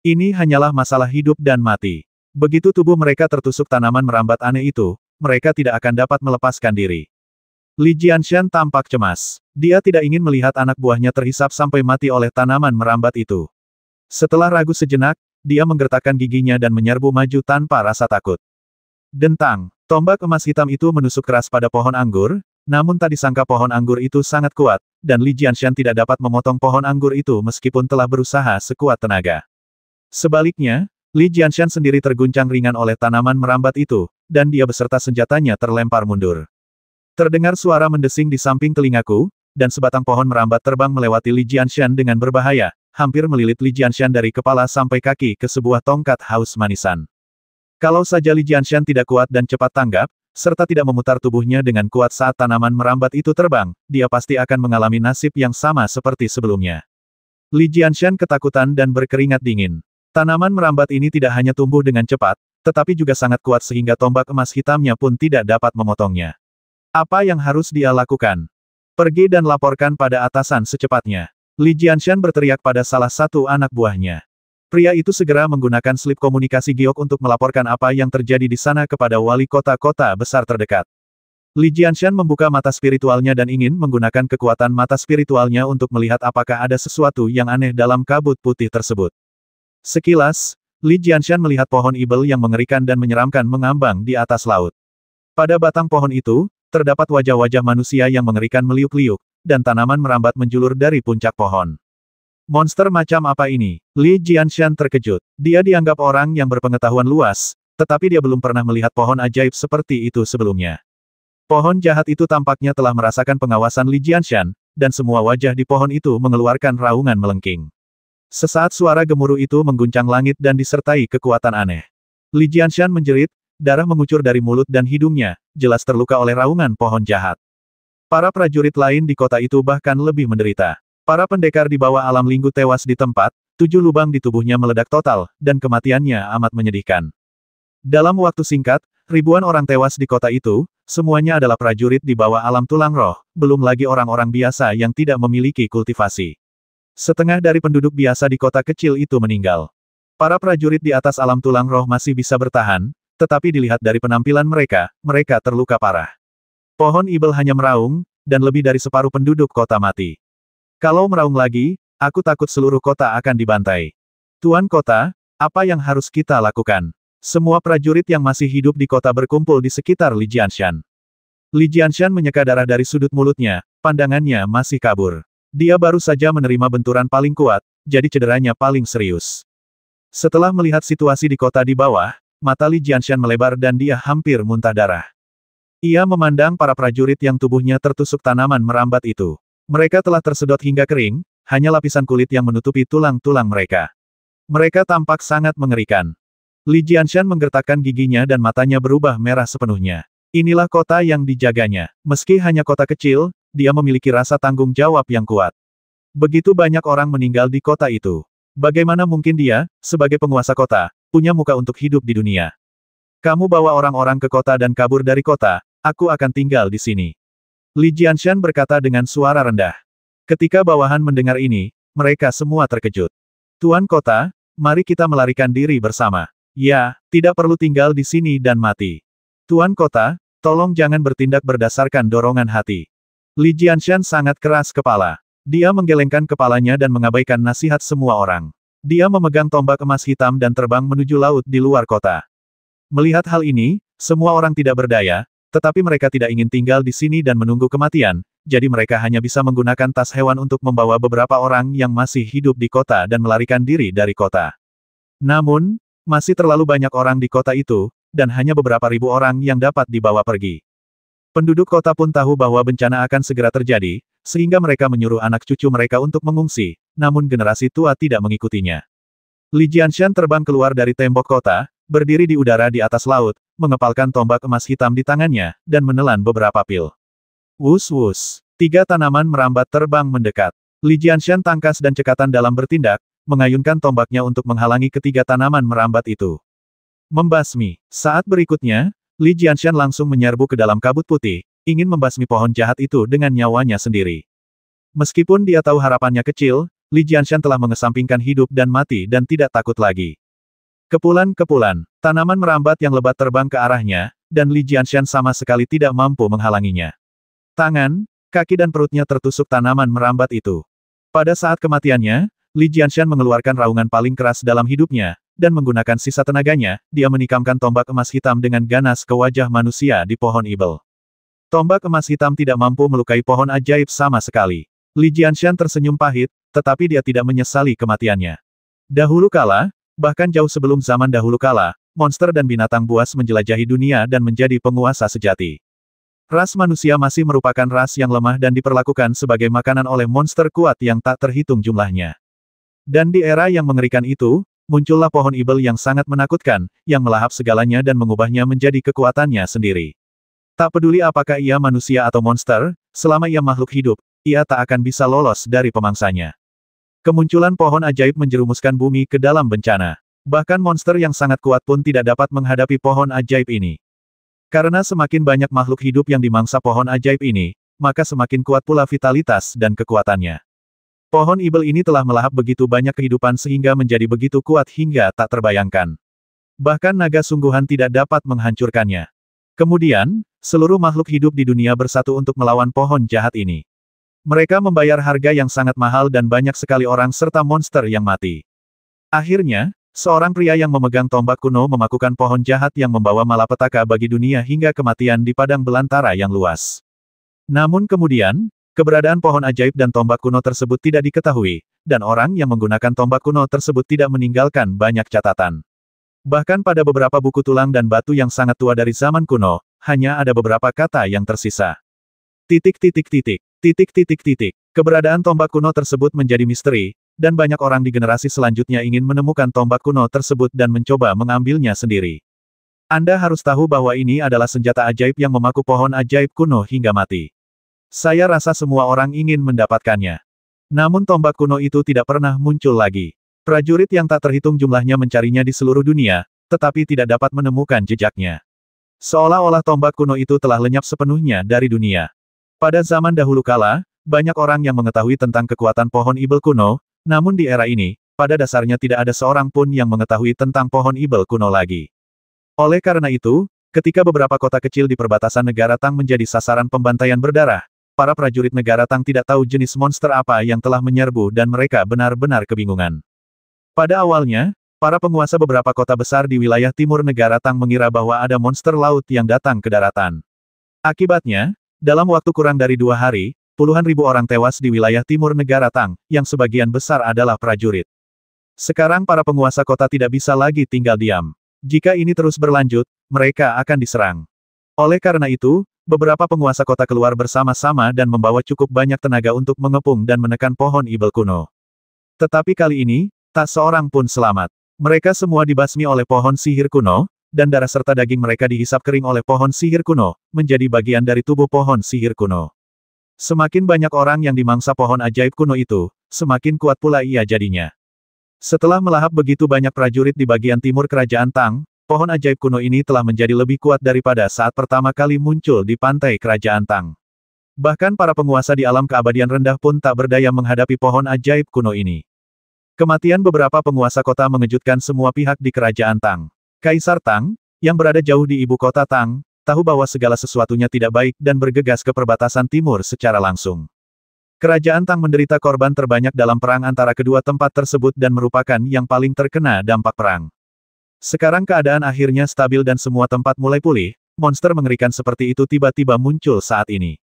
Ini hanyalah masalah hidup dan mati. Begitu tubuh mereka tertusuk tanaman merambat aneh itu, mereka tidak akan dapat melepaskan diri. Li Jianshan tampak cemas. Dia tidak ingin melihat anak buahnya terhisap sampai mati oleh tanaman merambat itu. Setelah ragu sejenak, dia menggertakkan giginya dan menyerbu maju tanpa rasa takut. Dentang, tombak emas hitam itu menusuk keras pada pohon anggur, namun tak disangka pohon anggur itu sangat kuat, dan Li Jianshan tidak dapat memotong pohon anggur itu meskipun telah berusaha sekuat tenaga. Sebaliknya, Li Jianshan sendiri terguncang ringan oleh tanaman merambat itu, dan dia beserta senjatanya terlempar mundur. Terdengar suara mendesing di samping telingaku, dan sebatang pohon merambat terbang melewati Li Jianshan dengan berbahaya, hampir melilit Li Jianshan dari kepala sampai kaki ke sebuah tongkat haus manisan. Kalau saja Li Jianshan tidak kuat dan cepat tanggap, serta tidak memutar tubuhnya dengan kuat saat tanaman merambat itu terbang, dia pasti akan mengalami nasib yang sama seperti sebelumnya. Li Jianshan ketakutan dan berkeringat dingin. Tanaman merambat ini tidak hanya tumbuh dengan cepat, tetapi juga sangat kuat sehingga tombak emas hitamnya pun tidak dapat memotongnya. Apa yang harus dia lakukan? Pergi dan laporkan pada atasan secepatnya. Li Jianshan berteriak pada salah satu anak buahnya. Pria itu segera menggunakan slip komunikasi giok untuk melaporkan apa yang terjadi di sana kepada wali kota-kota besar terdekat. Li Jianshan membuka mata spiritualnya dan ingin menggunakan kekuatan mata spiritualnya untuk melihat apakah ada sesuatu yang aneh dalam kabut putih tersebut. Sekilas, Li Jianshan melihat pohon ibel yang mengerikan dan menyeramkan mengambang di atas laut. Pada batang pohon itu, terdapat wajah-wajah manusia yang mengerikan meliuk-liuk, dan tanaman merambat menjulur dari puncak pohon. Monster macam apa ini? Li Jianshan terkejut. Dia dianggap orang yang berpengetahuan luas, tetapi dia belum pernah melihat pohon ajaib seperti itu sebelumnya. Pohon jahat itu tampaknya telah merasakan pengawasan Li Jianshan, dan semua wajah di pohon itu mengeluarkan raungan melengking. Sesaat suara gemuruh itu mengguncang langit dan disertai kekuatan aneh. Li Jianshan menjerit, darah mengucur dari mulut dan hidungnya, jelas terluka oleh raungan pohon jahat. Para prajurit lain di kota itu bahkan lebih menderita. Para pendekar di bawah alam linggu tewas di tempat, 7 lubang di tubuhnya meledak total, dan kematiannya amat menyedihkan. Dalam waktu singkat, ribuan orang tewas di kota itu, semuanya adalah prajurit di bawah alam tulang roh, belum lagi orang-orang biasa yang tidak memiliki kultivasi. Setengah dari penduduk biasa di kota kecil itu meninggal. Para prajurit di atas alam tulang roh masih bisa bertahan, tetapi dilihat dari penampilan mereka, mereka terluka parah. Pohon ibel hanya meraung, dan lebih dari separuh penduduk kota mati. Kalau meraung lagi, aku takut seluruh kota akan dibantai. Tuan kota, apa yang harus kita lakukan? Semua prajurit yang masih hidup di kota berkumpul di sekitar Li Jianshan. Li Jianshan menyeka darah dari sudut mulutnya, pandangannya masih kabur. Dia baru saja menerima benturan paling kuat, jadi cederanya paling serius. Setelah melihat situasi di kota di bawah, mata Li Jianshan melebar dan dia hampir muntah darah. Ia memandang para prajurit yang tubuhnya tertusuk tanaman merambat itu. Mereka telah tersedot hingga kering, hanya lapisan kulit yang menutupi tulang-tulang mereka. Mereka tampak sangat mengerikan. Li Jianshan menggertakkan giginya dan matanya berubah merah sepenuhnya. Inilah kota yang dijaganya. Meski hanya kota kecil, dia memiliki rasa tanggung jawab yang kuat. Begitu banyak orang meninggal di kota itu. Bagaimana mungkin dia, sebagai penguasa kota, punya muka untuk hidup di dunia? Kamu bawa orang-orang ke kota dan kabur dari kota, aku akan tinggal di sini. Li Jianshan berkata dengan suara rendah. Ketika bawahan mendengar ini, mereka semua terkejut. Tuan kota, mari kita melarikan diri bersama. Ya, tidak perlu tinggal di sini dan mati. Tuan kota, tolong jangan bertindak berdasarkan dorongan hati. Li Jianshan sangat keras kepala. Dia menggelengkan kepalanya dan mengabaikan nasihat semua orang. Dia memegang tombak emas hitam dan terbang menuju laut di luar kota. Melihat hal ini, semua orang tidak berdaya, tetapi mereka tidak ingin tinggal di sini dan menunggu kematian, jadi mereka hanya bisa menggunakan tas hewan untuk membawa beberapa orang yang masih hidup di kota dan melarikan diri dari kota. Namun, masih terlalu banyak orang di kota itu, dan hanya beberapa ribu orang yang dapat dibawa pergi. Penduduk kota pun tahu bahwa bencana akan segera terjadi, sehingga mereka menyuruh anak cucu mereka untuk mengungsi, namun generasi tua tidak mengikutinya. Li Jianshan terbang keluar dari tembok kota, berdiri di udara di atas laut, mengepalkan tombak emas hitam di tangannya, dan menelan beberapa pil. Wus-wus. 3 tanaman merambat terbang mendekat. Li Jianshan tangkas dan cekatan dalam bertindak, mengayunkan tombaknya untuk menghalangi ketiga tanaman merambat itu. Membasmi. Saat berikutnya, Li Jianshan langsung menyerbu ke dalam kabut putih, ingin membasmi pohon jahat itu dengan nyawanya sendiri. Meskipun dia tahu harapannya kecil, Li Jianshan telah mengesampingkan hidup dan mati dan tidak takut lagi. Kepulan-kepulan, tanaman merambat yang lebat terbang ke arahnya, dan Li Jianshan sama sekali tidak mampu menghalanginya. Tangan, kaki dan perutnya tertusuk tanaman merambat itu. Pada saat kematiannya, Li Jianshan mengeluarkan raungan paling keras dalam hidupnya, dan menggunakan sisa tenaganya, dia menikamkan tombak emas hitam dengan ganas ke wajah manusia di pohon ibel. Tombak emas hitam tidak mampu melukai pohon ajaib sama sekali. Li Jianshan tersenyum pahit, tetapi dia tidak menyesali kematiannya. Dahulu kala, bahkan jauh sebelum zaman dahulu kala, monster dan binatang buas menjelajahi dunia dan menjadi penguasa sejati. Ras manusia masih merupakan ras yang lemah dan diperlakukan sebagai makanan oleh monster kuat yang tak terhitung jumlahnya. Dan di era yang mengerikan itu, muncullah pohon ibel yang sangat menakutkan, yang melahap segalanya dan mengubahnya menjadi kekuatannya sendiri. Tak peduli apakah ia manusia atau monster, selama ia makhluk hidup, ia tak akan bisa lolos dari pemangsanya. Kemunculan pohon ajaib menjerumuskan bumi ke dalam bencana. Bahkan monster yang sangat kuat pun tidak dapat menghadapi pohon ajaib ini. Karena semakin banyak makhluk hidup yang dimangsa pohon ajaib ini, maka semakin kuat pula vitalitas dan kekuatannya. Pohon ibel ini telah melahap begitu banyak kehidupan sehingga menjadi begitu kuat hingga tak terbayangkan. Bahkan naga sungguhan tidak dapat menghancurkannya. Kemudian, seluruh makhluk hidup di dunia bersatu untuk melawan pohon jahat ini. Mereka membayar harga yang sangat mahal dan banyak sekali orang serta monster yang mati. Akhirnya, seorang pria yang memegang tombak kuno memakukan pohon jahat yang membawa malapetaka bagi dunia hingga kematian di padang belantara yang luas. Namun kemudian, keberadaan pohon ajaib dan tombak kuno tersebut tidak diketahui, dan orang yang menggunakan tombak kuno tersebut tidak meninggalkan banyak catatan. Bahkan pada beberapa buku tulang dan batu yang sangat tua dari zaman kuno, hanya ada beberapa kata yang tersisa. Titik. Keberadaan tombak kuno tersebut menjadi misteri, dan banyak orang di generasi selanjutnya ingin menemukan tombak kuno tersebut dan mencoba mengambilnya sendiri. Anda harus tahu bahwa ini adalah senjata ajaib yang memaku pohon ajaib kuno hingga mati. Saya rasa semua orang ingin mendapatkannya. Namun tombak kuno itu tidak pernah muncul lagi. Prajurit yang tak terhitung jumlahnya mencarinya di seluruh dunia, tetapi tidak dapat menemukan jejaknya. Seolah-olah tombak kuno itu telah lenyap sepenuhnya dari dunia. Pada zaman dahulu kala, banyak orang yang mengetahui tentang kekuatan pohon ibel kuno, namun di era ini, pada dasarnya tidak ada seorang pun yang mengetahui tentang pohon ibel kuno lagi. Oleh karena itu, ketika beberapa kota kecil di perbatasan negara Tang menjadi sasaran pembantaian berdarah, para prajurit negara Tang tidak tahu jenis monster apa yang telah menyerbu dan mereka benar-benar kebingungan. Pada awalnya, para penguasa beberapa kota besar di wilayah timur negara Tang mengira bahwa ada monster laut yang datang ke daratan. Akibatnya, dalam waktu kurang dari 2 hari, puluhan ribu orang tewas di wilayah timur negara Tang, yang sebagian besar adalah prajurit. Sekarang para penguasa kota tidak bisa lagi tinggal diam. Jika ini terus berlanjut, mereka akan diserang. Oleh karena itu, beberapa penguasa kota keluar bersama-sama dan membawa cukup banyak tenaga untuk mengepung dan menekan pohon ibel kuno. Tetapi kali ini, tak seorang pun selamat. Mereka semua dibasmi oleh pohon sihir kuno, dan darah serta daging mereka dihisap kering oleh pohon sihir kuno, menjadi bagian dari tubuh pohon sihir kuno. Semakin banyak orang yang dimangsa pohon ajaib kuno itu, semakin kuat pula ia jadinya. Setelah melahap begitu banyak prajurit di bagian timur kerajaan Tang, pohon ajaib kuno ini telah menjadi lebih kuat daripada saat pertama kali muncul di pantai kerajaan Tang. Bahkan para penguasa di alam keabadian rendah pun tak berdaya menghadapi pohon ajaib kuno ini. Kematian beberapa penguasa kota mengejutkan semua pihak di kerajaan Tang. Kaisar Tang, yang berada jauh di ibu kota Tang, tahu bahwa segala sesuatunya tidak baik dan bergegas ke perbatasan timur secara langsung. Kerajaan Tang menderita korban terbanyak dalam perang antara kedua tempat tersebut dan merupakan yang paling terkena dampak perang. Sekarang keadaan akhirnya stabil dan semua tempat mulai pulih, monster mengerikan seperti itu tiba-tiba muncul saat ini.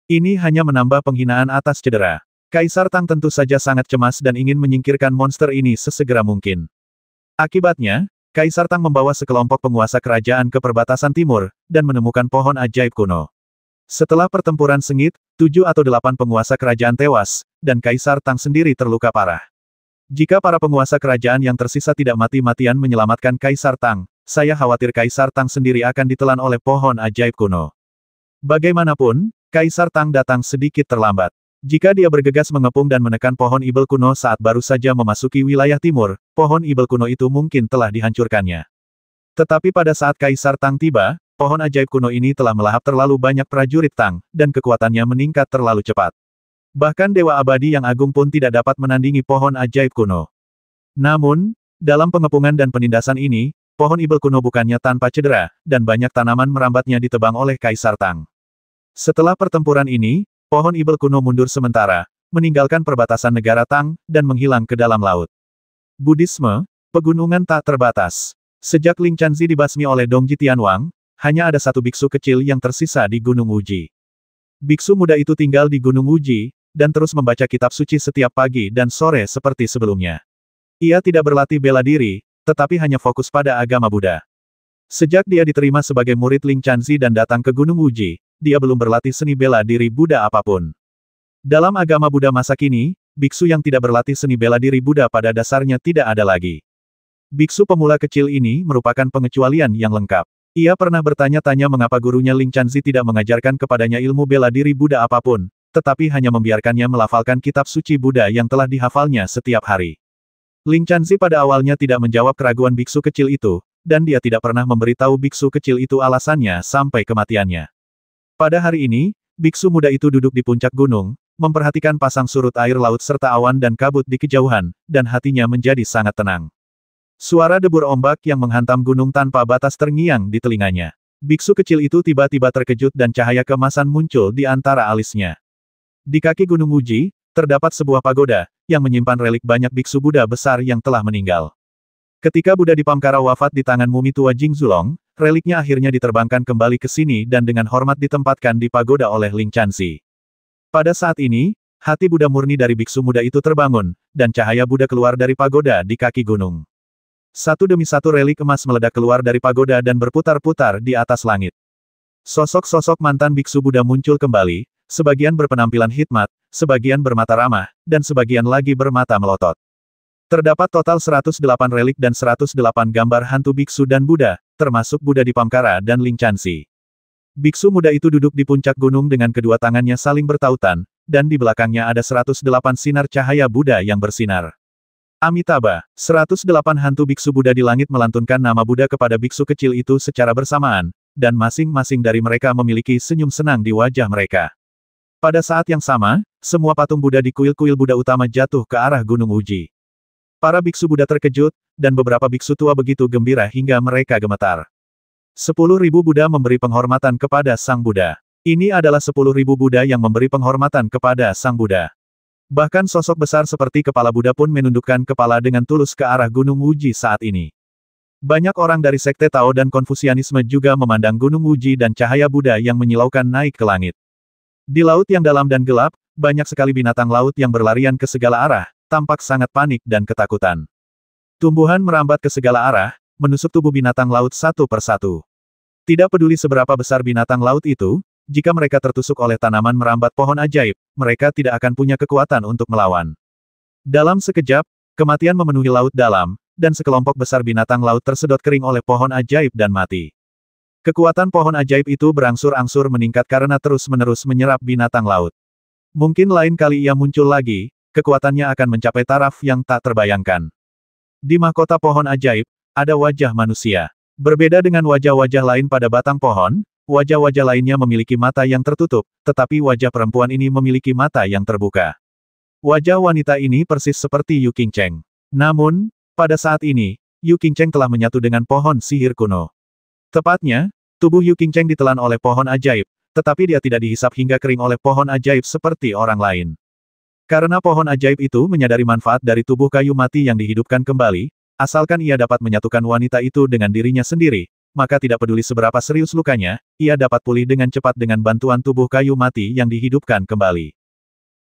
Ini hanya menambah penghinaan atas cedera. Kaisar Tang tentu saja sangat cemas dan ingin menyingkirkan monster ini sesegera mungkin. Akibatnya, Kaisar Tang membawa sekelompok penguasa kerajaan ke perbatasan timur, dan menemukan pohon ajaib kuno. Setelah pertempuran sengit, 7 atau 8 penguasa kerajaan tewas, dan Kaisar Tang sendiri terluka parah. Jika para penguasa kerajaan yang tersisa tidak mati-matian menyelamatkan Kaisar Tang, saya khawatir Kaisar Tang sendiri akan ditelan oleh pohon ajaib kuno. Bagaimanapun, Kaisar Tang datang sedikit terlambat. Jika dia bergegas mengepung dan menekan pohon ibel kuno saat baru saja memasuki wilayah timur, pohon ibel kuno itu mungkin telah dihancurkannya. Tetapi pada saat Kaisar Tang tiba, pohon ajaib kuno ini telah melahap terlalu banyak prajurit Tang, dan kekuatannya meningkat terlalu cepat. Bahkan Dewa Abadi yang agung pun tidak dapat menandingi pohon ajaib kuno. Namun, dalam pengepungan dan penindasan ini, pohon ibel kuno bukannya tanpa cedera, dan banyak tanaman merambatnya ditebang oleh Kaisar Tang. Setelah pertempuran ini, pohon ibel kuno mundur sementara, meninggalkan perbatasan negara Tang, dan menghilang ke dalam laut. Buddhisme, pegunungan tak terbatas. Sejak Ling Chanzi dibasmi oleh Dongji Tianwang, hanya ada satu biksu kecil yang tersisa di Gunung Wuji. Biksu muda itu tinggal di Gunung Wuji, dan terus membaca kitab suci setiap pagi dan sore seperti sebelumnya. Ia tidak berlatih bela diri, tetapi hanya fokus pada agama Buddha. Sejak dia diterima sebagai murid Ling Chanzi dan datang ke Gunung Wuji, dia belum berlatih seni bela diri Buddha apapun. Dalam agama Buddha masa kini, biksu yang tidak berlatih seni bela diri Buddha pada dasarnya tidak ada lagi. Biksu pemula kecil ini merupakan pengecualian yang lengkap. Ia pernah bertanya-tanya mengapa gurunya Ling Chanzi tidak mengajarkan kepadanya ilmu bela diri Buddha apapun, tetapi hanya membiarkannya melafalkan kitab suci Buddha yang telah dihafalnya setiap hari. Ling Chanzi pada awalnya tidak menjawab keraguan biksu kecil itu, dan dia tidak pernah memberitahu biksu kecil itu alasannya sampai kematiannya. Pada hari ini, biksu muda itu duduk di puncak gunung, memperhatikan pasang surut air laut serta awan dan kabut di kejauhan, dan hatinya menjadi sangat tenang. Suara debur ombak yang menghantam gunung tanpa batas terngiang di telinganya. Biksu kecil itu tiba-tiba terkejut dan cahaya keemasan muncul di antara alisnya. Di kaki Gunung Wuji, terdapat sebuah pagoda, yang menyimpan relik banyak biksu Buddha besar yang telah meninggal. Ketika Buddha Dipamkara wafat di tangan mumi tua Jing Zulong, reliknya akhirnya diterbangkan kembali ke sini dan dengan hormat ditempatkan di pagoda oleh Ling Chanzi. Pada saat ini, hati Buddha murni dari biksu muda itu terbangun, dan cahaya Buddha keluar dari pagoda di kaki gunung. Satu demi satu relik emas meledak keluar dari pagoda dan berputar-putar di atas langit. Sosok-sosok mantan biksu Buddha muncul kembali, sebagian berpenampilan hikmat, sebagian bermata ramah, dan sebagian lagi bermata melotot. Terdapat total 108 relik dan 108 gambar hantu biksu dan Buddha, termasuk Buddha Dipamkara dan Ling Chanzi. Biksu muda itu duduk di puncak gunung dengan kedua tangannya saling bertautan, dan di belakangnya ada 108 sinar cahaya Buddha yang bersinar. Amitabha, 108 hantu biksu Buddha di langit melantunkan nama Buddha kepada biksu kecil itu secara bersamaan, dan masing-masing dari mereka memiliki senyum senang di wajah mereka. Pada saat yang sama, semua patung Buddha di kuil-kuil Buddha utama jatuh ke arah Gunung Wuji. Para biksu Buddha terkejut, dan beberapa biksu tua begitu gembira hingga mereka gemetar. 10.000 Buddha memberi penghormatan kepada Sang Buddha. Ini adalah 10.000 Buddha yang memberi penghormatan kepada Sang Buddha. Bahkan sosok besar seperti kepala Buddha pun menundukkan kepala dengan tulus ke arah Gunung Wuji saat ini. Banyak orang dari sekte Tao dan Konfusianisme juga memandang Gunung Wuji dan cahaya Buddha yang menyilaukan naik ke langit. Di laut yang dalam dan gelap, banyak sekali binatang laut yang berlarian ke segala arah, tampak sangat panik dan ketakutan. Tumbuhan merambat ke segala arah, menusuk tubuh binatang laut satu persatu. Tidak peduli seberapa besar binatang laut itu, jika mereka tertusuk oleh tanaman merambat pohon ajaib, mereka tidak akan punya kekuatan untuk melawan. Dalam sekejap, kematian memenuhi laut dalam, dan sekelompok besar binatang laut tersedot kering oleh pohon ajaib dan mati. Kekuatan pohon ajaib itu berangsur-angsur meningkat karena terus-menerus menyerap binatang laut. Mungkin lain kali ia muncul lagi, kekuatannya akan mencapai taraf yang tak terbayangkan. Di mahkota pohon ajaib, ada wajah manusia. Berbeda dengan wajah-wajah lain pada batang pohon, wajah-wajah lainnya memiliki mata yang tertutup, tetapi wajah perempuan ini memiliki mata yang terbuka. Wajah wanita ini persis seperti Yu Qingcheng. Namun, pada saat ini, Yu Qingcheng telah menyatu dengan pohon sihir kuno. Tepatnya, tubuh Yu Qingcheng ditelan oleh pohon ajaib, tetapi dia tidak dihisap hingga kering oleh pohon ajaib seperti orang lain. Karena pohon ajaib itu menyadari manfaat dari tubuh kayu mati yang dihidupkan kembali, asalkan ia dapat menyatukan wanita itu dengan dirinya sendiri, maka tidak peduli seberapa serius lukanya, ia dapat pulih dengan cepat dengan bantuan tubuh kayu mati yang dihidupkan kembali.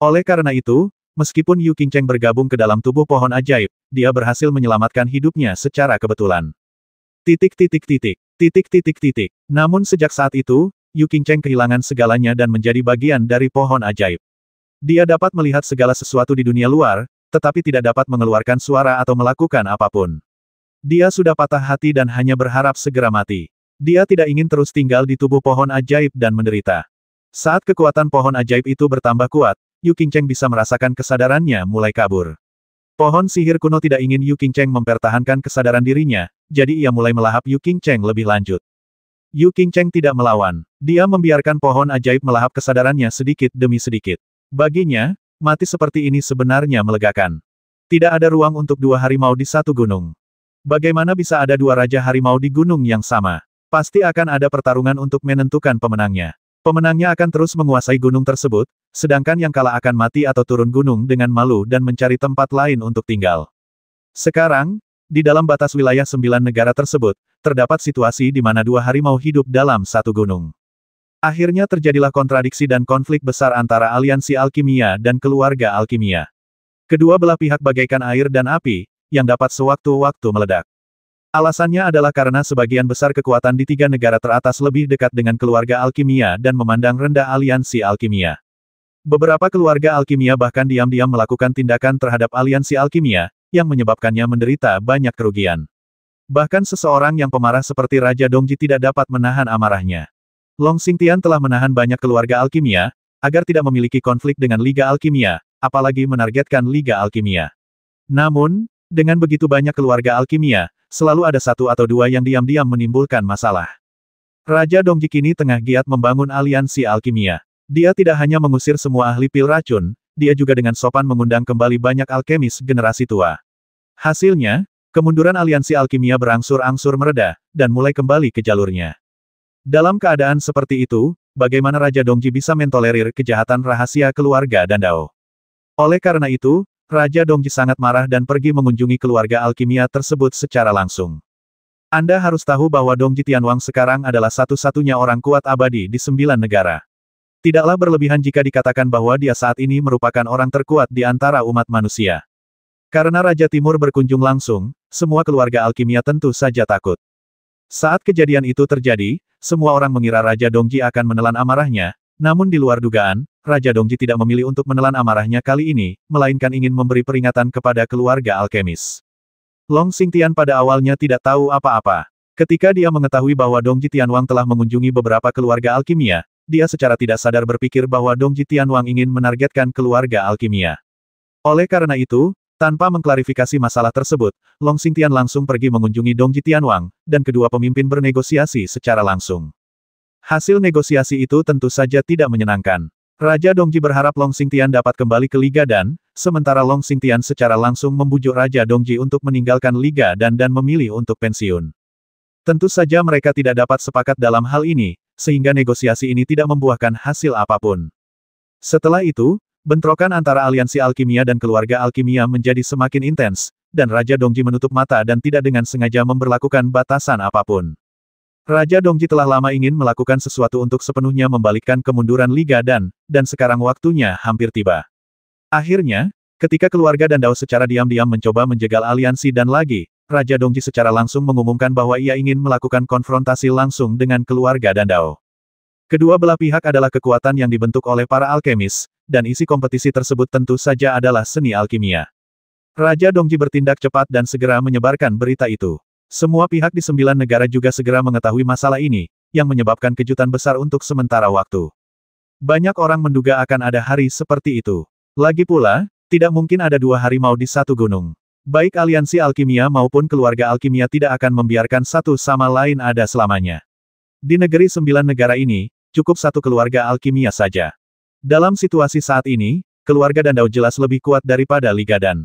Oleh karena itu, meskipun Yu Qingcheng bergabung ke dalam tubuh pohon ajaib, dia berhasil menyelamatkan hidupnya secara kebetulan. Namun sejak saat itu, Yu Qingcheng kehilangan segalanya dan menjadi bagian dari pohon ajaib. Dia dapat melihat segala sesuatu di dunia luar, tetapi tidak dapat mengeluarkan suara atau melakukan apapun. Dia sudah patah hati dan hanya berharap segera mati. Dia tidak ingin terus tinggal di tubuh pohon ajaib dan menderita. Saat kekuatan pohon ajaib itu bertambah kuat, Yu Qingcheng bisa merasakan kesadarannya mulai kabur. Pohon sihir kuno tidak ingin Yu Qingcheng mempertahankan kesadaran dirinya, jadi ia mulai melahap Yu Qingcheng lebih lanjut. Yu Qingcheng tidak melawan. Dia membiarkan pohon ajaib melahap kesadarannya sedikit demi sedikit. Baginya, mati seperti ini sebenarnya melegakan. Tidak ada ruang untuk dua harimau di satu gunung. Bagaimana bisa ada dua raja harimau di gunung yang sama? Pasti akan ada pertarungan untuk menentukan pemenangnya. Pemenangnya akan terus menguasai gunung tersebut, sedangkan yang kalah akan mati atau turun gunung dengan malu dan mencari tempat lain untuk tinggal. Sekarang, di dalam batas wilayah 9 negara tersebut, terdapat situasi di mana dua harimau hidup dalam satu gunung. Akhirnya terjadilah kontradiksi dan konflik besar antara aliansi alkimia dan keluarga alkimia. Kedua belah pihak bagaikan air dan api, yang dapat sewaktu-waktu meledak. Alasannya adalah karena sebagian besar kekuatan di tiga negara teratas lebih dekat dengan keluarga alkimia dan memandang rendah aliansi alkimia. Beberapa keluarga alkimia bahkan diam-diam melakukan tindakan terhadap aliansi alkimia, yang menyebabkannya menderita banyak kerugian. Bahkan seseorang yang pemarah seperti Raja Dongji tidak dapat menahan amarahnya. Long Xingtian telah menahan banyak keluarga alkimia, agar tidak memiliki konflik dengan Liga Alkimia, apalagi menargetkan Liga Alkimia. Namun, dengan begitu banyak keluarga alkimia, selalu ada satu atau dua yang diam-diam menimbulkan masalah. Raja Dongji kini tengah giat membangun aliansi alkimia. Dia tidak hanya mengusir semua ahli pil racun, dia juga dengan sopan mengundang kembali banyak alkemis generasi tua. Hasilnya, kemunduran aliansi alkimia berangsur-angsur mereda, dan mulai kembali ke jalurnya. Dalam keadaan seperti itu, bagaimana Raja Dongji bisa mentolerir kejahatan rahasia keluarga Dandao? Oleh karena itu, Raja Dongji sangat marah dan pergi mengunjungi keluarga alkimia tersebut secara langsung. Anda harus tahu bahwa Dongji Tianwang sekarang adalah satu-satunya orang kuat abadi di 9 negara. Tidaklah berlebihan jika dikatakan bahwa dia saat ini merupakan orang terkuat di antara umat manusia. Karena Raja Timur berkunjung langsung, semua keluarga alkimia tentu saja takut. Saat kejadian itu terjadi, semua orang mengira Raja Dongji akan menelan amarahnya, namun di luar dugaan, Raja Dongji tidak memilih untuk menelan amarahnya kali ini, melainkan ingin memberi peringatan kepada keluarga alkemis. Long Xingtian pada awalnya tidak tahu apa-apa. Ketika dia mengetahui bahwa Dongji Tianwang telah mengunjungi beberapa keluarga alkimia, dia secara tidak sadar berpikir bahwa Dongji Tianwang ingin menargetkan keluarga alkimia. Oleh karena itu, tanpa mengklarifikasi masalah tersebut, Long Xingtian langsung pergi mengunjungi Dongji Tianwang, dan kedua pemimpin bernegosiasi secara langsung. Hasil negosiasi itu tentu saja tidak menyenangkan. Raja Dongji berharap Long Xingtian dapat kembali ke Liga Dan, sementara Long Xingtian secara langsung membujuk Raja Dongji untuk meninggalkan Liga Dan memilih untuk pensiun. Tentu saja mereka tidak dapat sepakat dalam hal ini, sehingga negosiasi ini tidak membuahkan hasil apapun. Setelah itu, bentrokan antara aliansi alkimia dan keluarga alkimia menjadi semakin intens, dan Raja Dongji menutup mata dan tidak dengan sengaja memberlakukan batasan apapun. Raja Dongji telah lama ingin melakukan sesuatu untuk sepenuhnya membalikkan kemunduran Liga Dan sekarang waktunya hampir tiba. Akhirnya, ketika keluarga Dandao secara diam-diam mencoba menjegal aliansi Dan lagi, Raja Dongji secara langsung mengumumkan bahwa ia ingin melakukan konfrontasi langsung dengan keluarga Dandao. Kedua belah pihak adalah kekuatan yang dibentuk oleh para alkemis, dan isi kompetisi tersebut tentu saja adalah seni alkimia. Raja Dongji bertindak cepat dan segera menyebarkan berita itu. Semua pihak di 9 negara juga segera mengetahui masalah ini, yang menyebabkan kejutan besar untuk sementara waktu. Banyak orang menduga akan ada hari seperti itu. Lagi pula, tidak mungkin ada dua harimau di satu gunung. Baik aliansi alkimia maupun keluarga alkimia tidak akan membiarkan satu sama lain ada selamanya. Di negeri 9 negara ini, cukup satu keluarga alkimia saja. Dalam situasi saat ini, keluarga Dandao jelas lebih kuat daripada Liga Dan.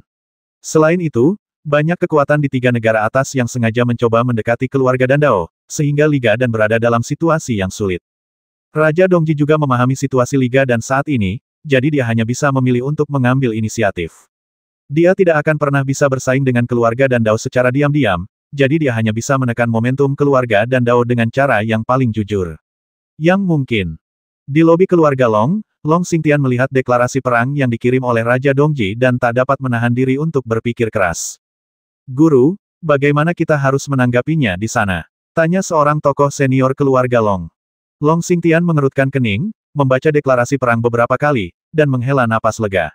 Selain itu, banyak kekuatan di 3 negara atas yang sengaja mencoba mendekati keluarga Dandao, sehingga Liga Dan berada dalam situasi yang sulit. Raja Dongji juga memahami situasi Liga Dan saat ini, jadi dia hanya bisa memilih untuk mengambil inisiatif. Dia tidak akan pernah bisa bersaing dengan keluarga Dandao secara diam-diam, jadi dia hanya bisa menekan momentum keluarga Dandao dengan cara yang paling jujur. Yang mungkin. Di lobi keluarga Long Xingtian melihat deklarasi perang yang dikirim oleh Raja Dongji dan tak dapat menahan diri untuk berpikir keras. Guru, bagaimana kita harus menanggapinya di sana? Tanya seorang tokoh senior keluarga Long. Long Xingtian mengerutkan kening, membaca deklarasi perang beberapa kali, dan menghela napas lega.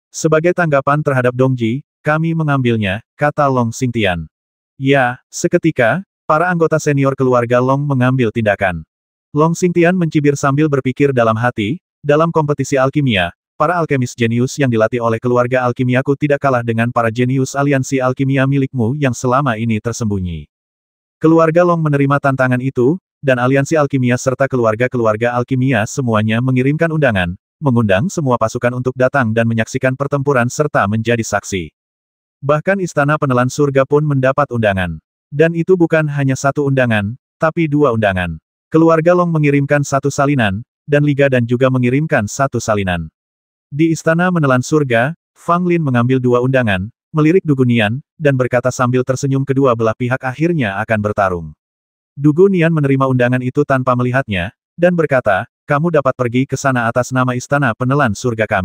Sebagai tanggapan terhadap Dongji, kami mengambilnya, kata Long Xingtian. Ya, seketika, para anggota senior keluarga Long mengambil tindakan. Long Xingtian mencibir sambil berpikir dalam hati, dalam kompetisi alkimia, para alkemis jenius yang dilatih oleh keluarga alkimiaku tidak kalah dengan para jenius aliansi alkimia milikmu yang selama ini tersembunyi. Keluarga Long menerima tantangan itu, dan aliansi alkimia serta keluarga-keluarga alkimia semuanya mengirimkan undangan, mengundang semua pasukan untuk datang dan menyaksikan pertempuran serta menjadi saksi. Bahkan Istana Penelan Surga pun mendapat undangan. Dan itu bukan hanya satu undangan, tapi 2 undangan. Keluarga Long mengirimkan 1 salinan, dan Liga dan juga mengirimkan satu salinan. Di Istana Menelan Surga, Fang Lin mengambil 2 undangan, melirik Dugu Nian, dan berkata sambil tersenyum kedua belah pihak akhirnya akan bertarung. Dugu Nian menerima undangan itu tanpa melihatnya, dan berkata, kamu dapat pergi ke sana atas nama Istana Penelan Surga kami.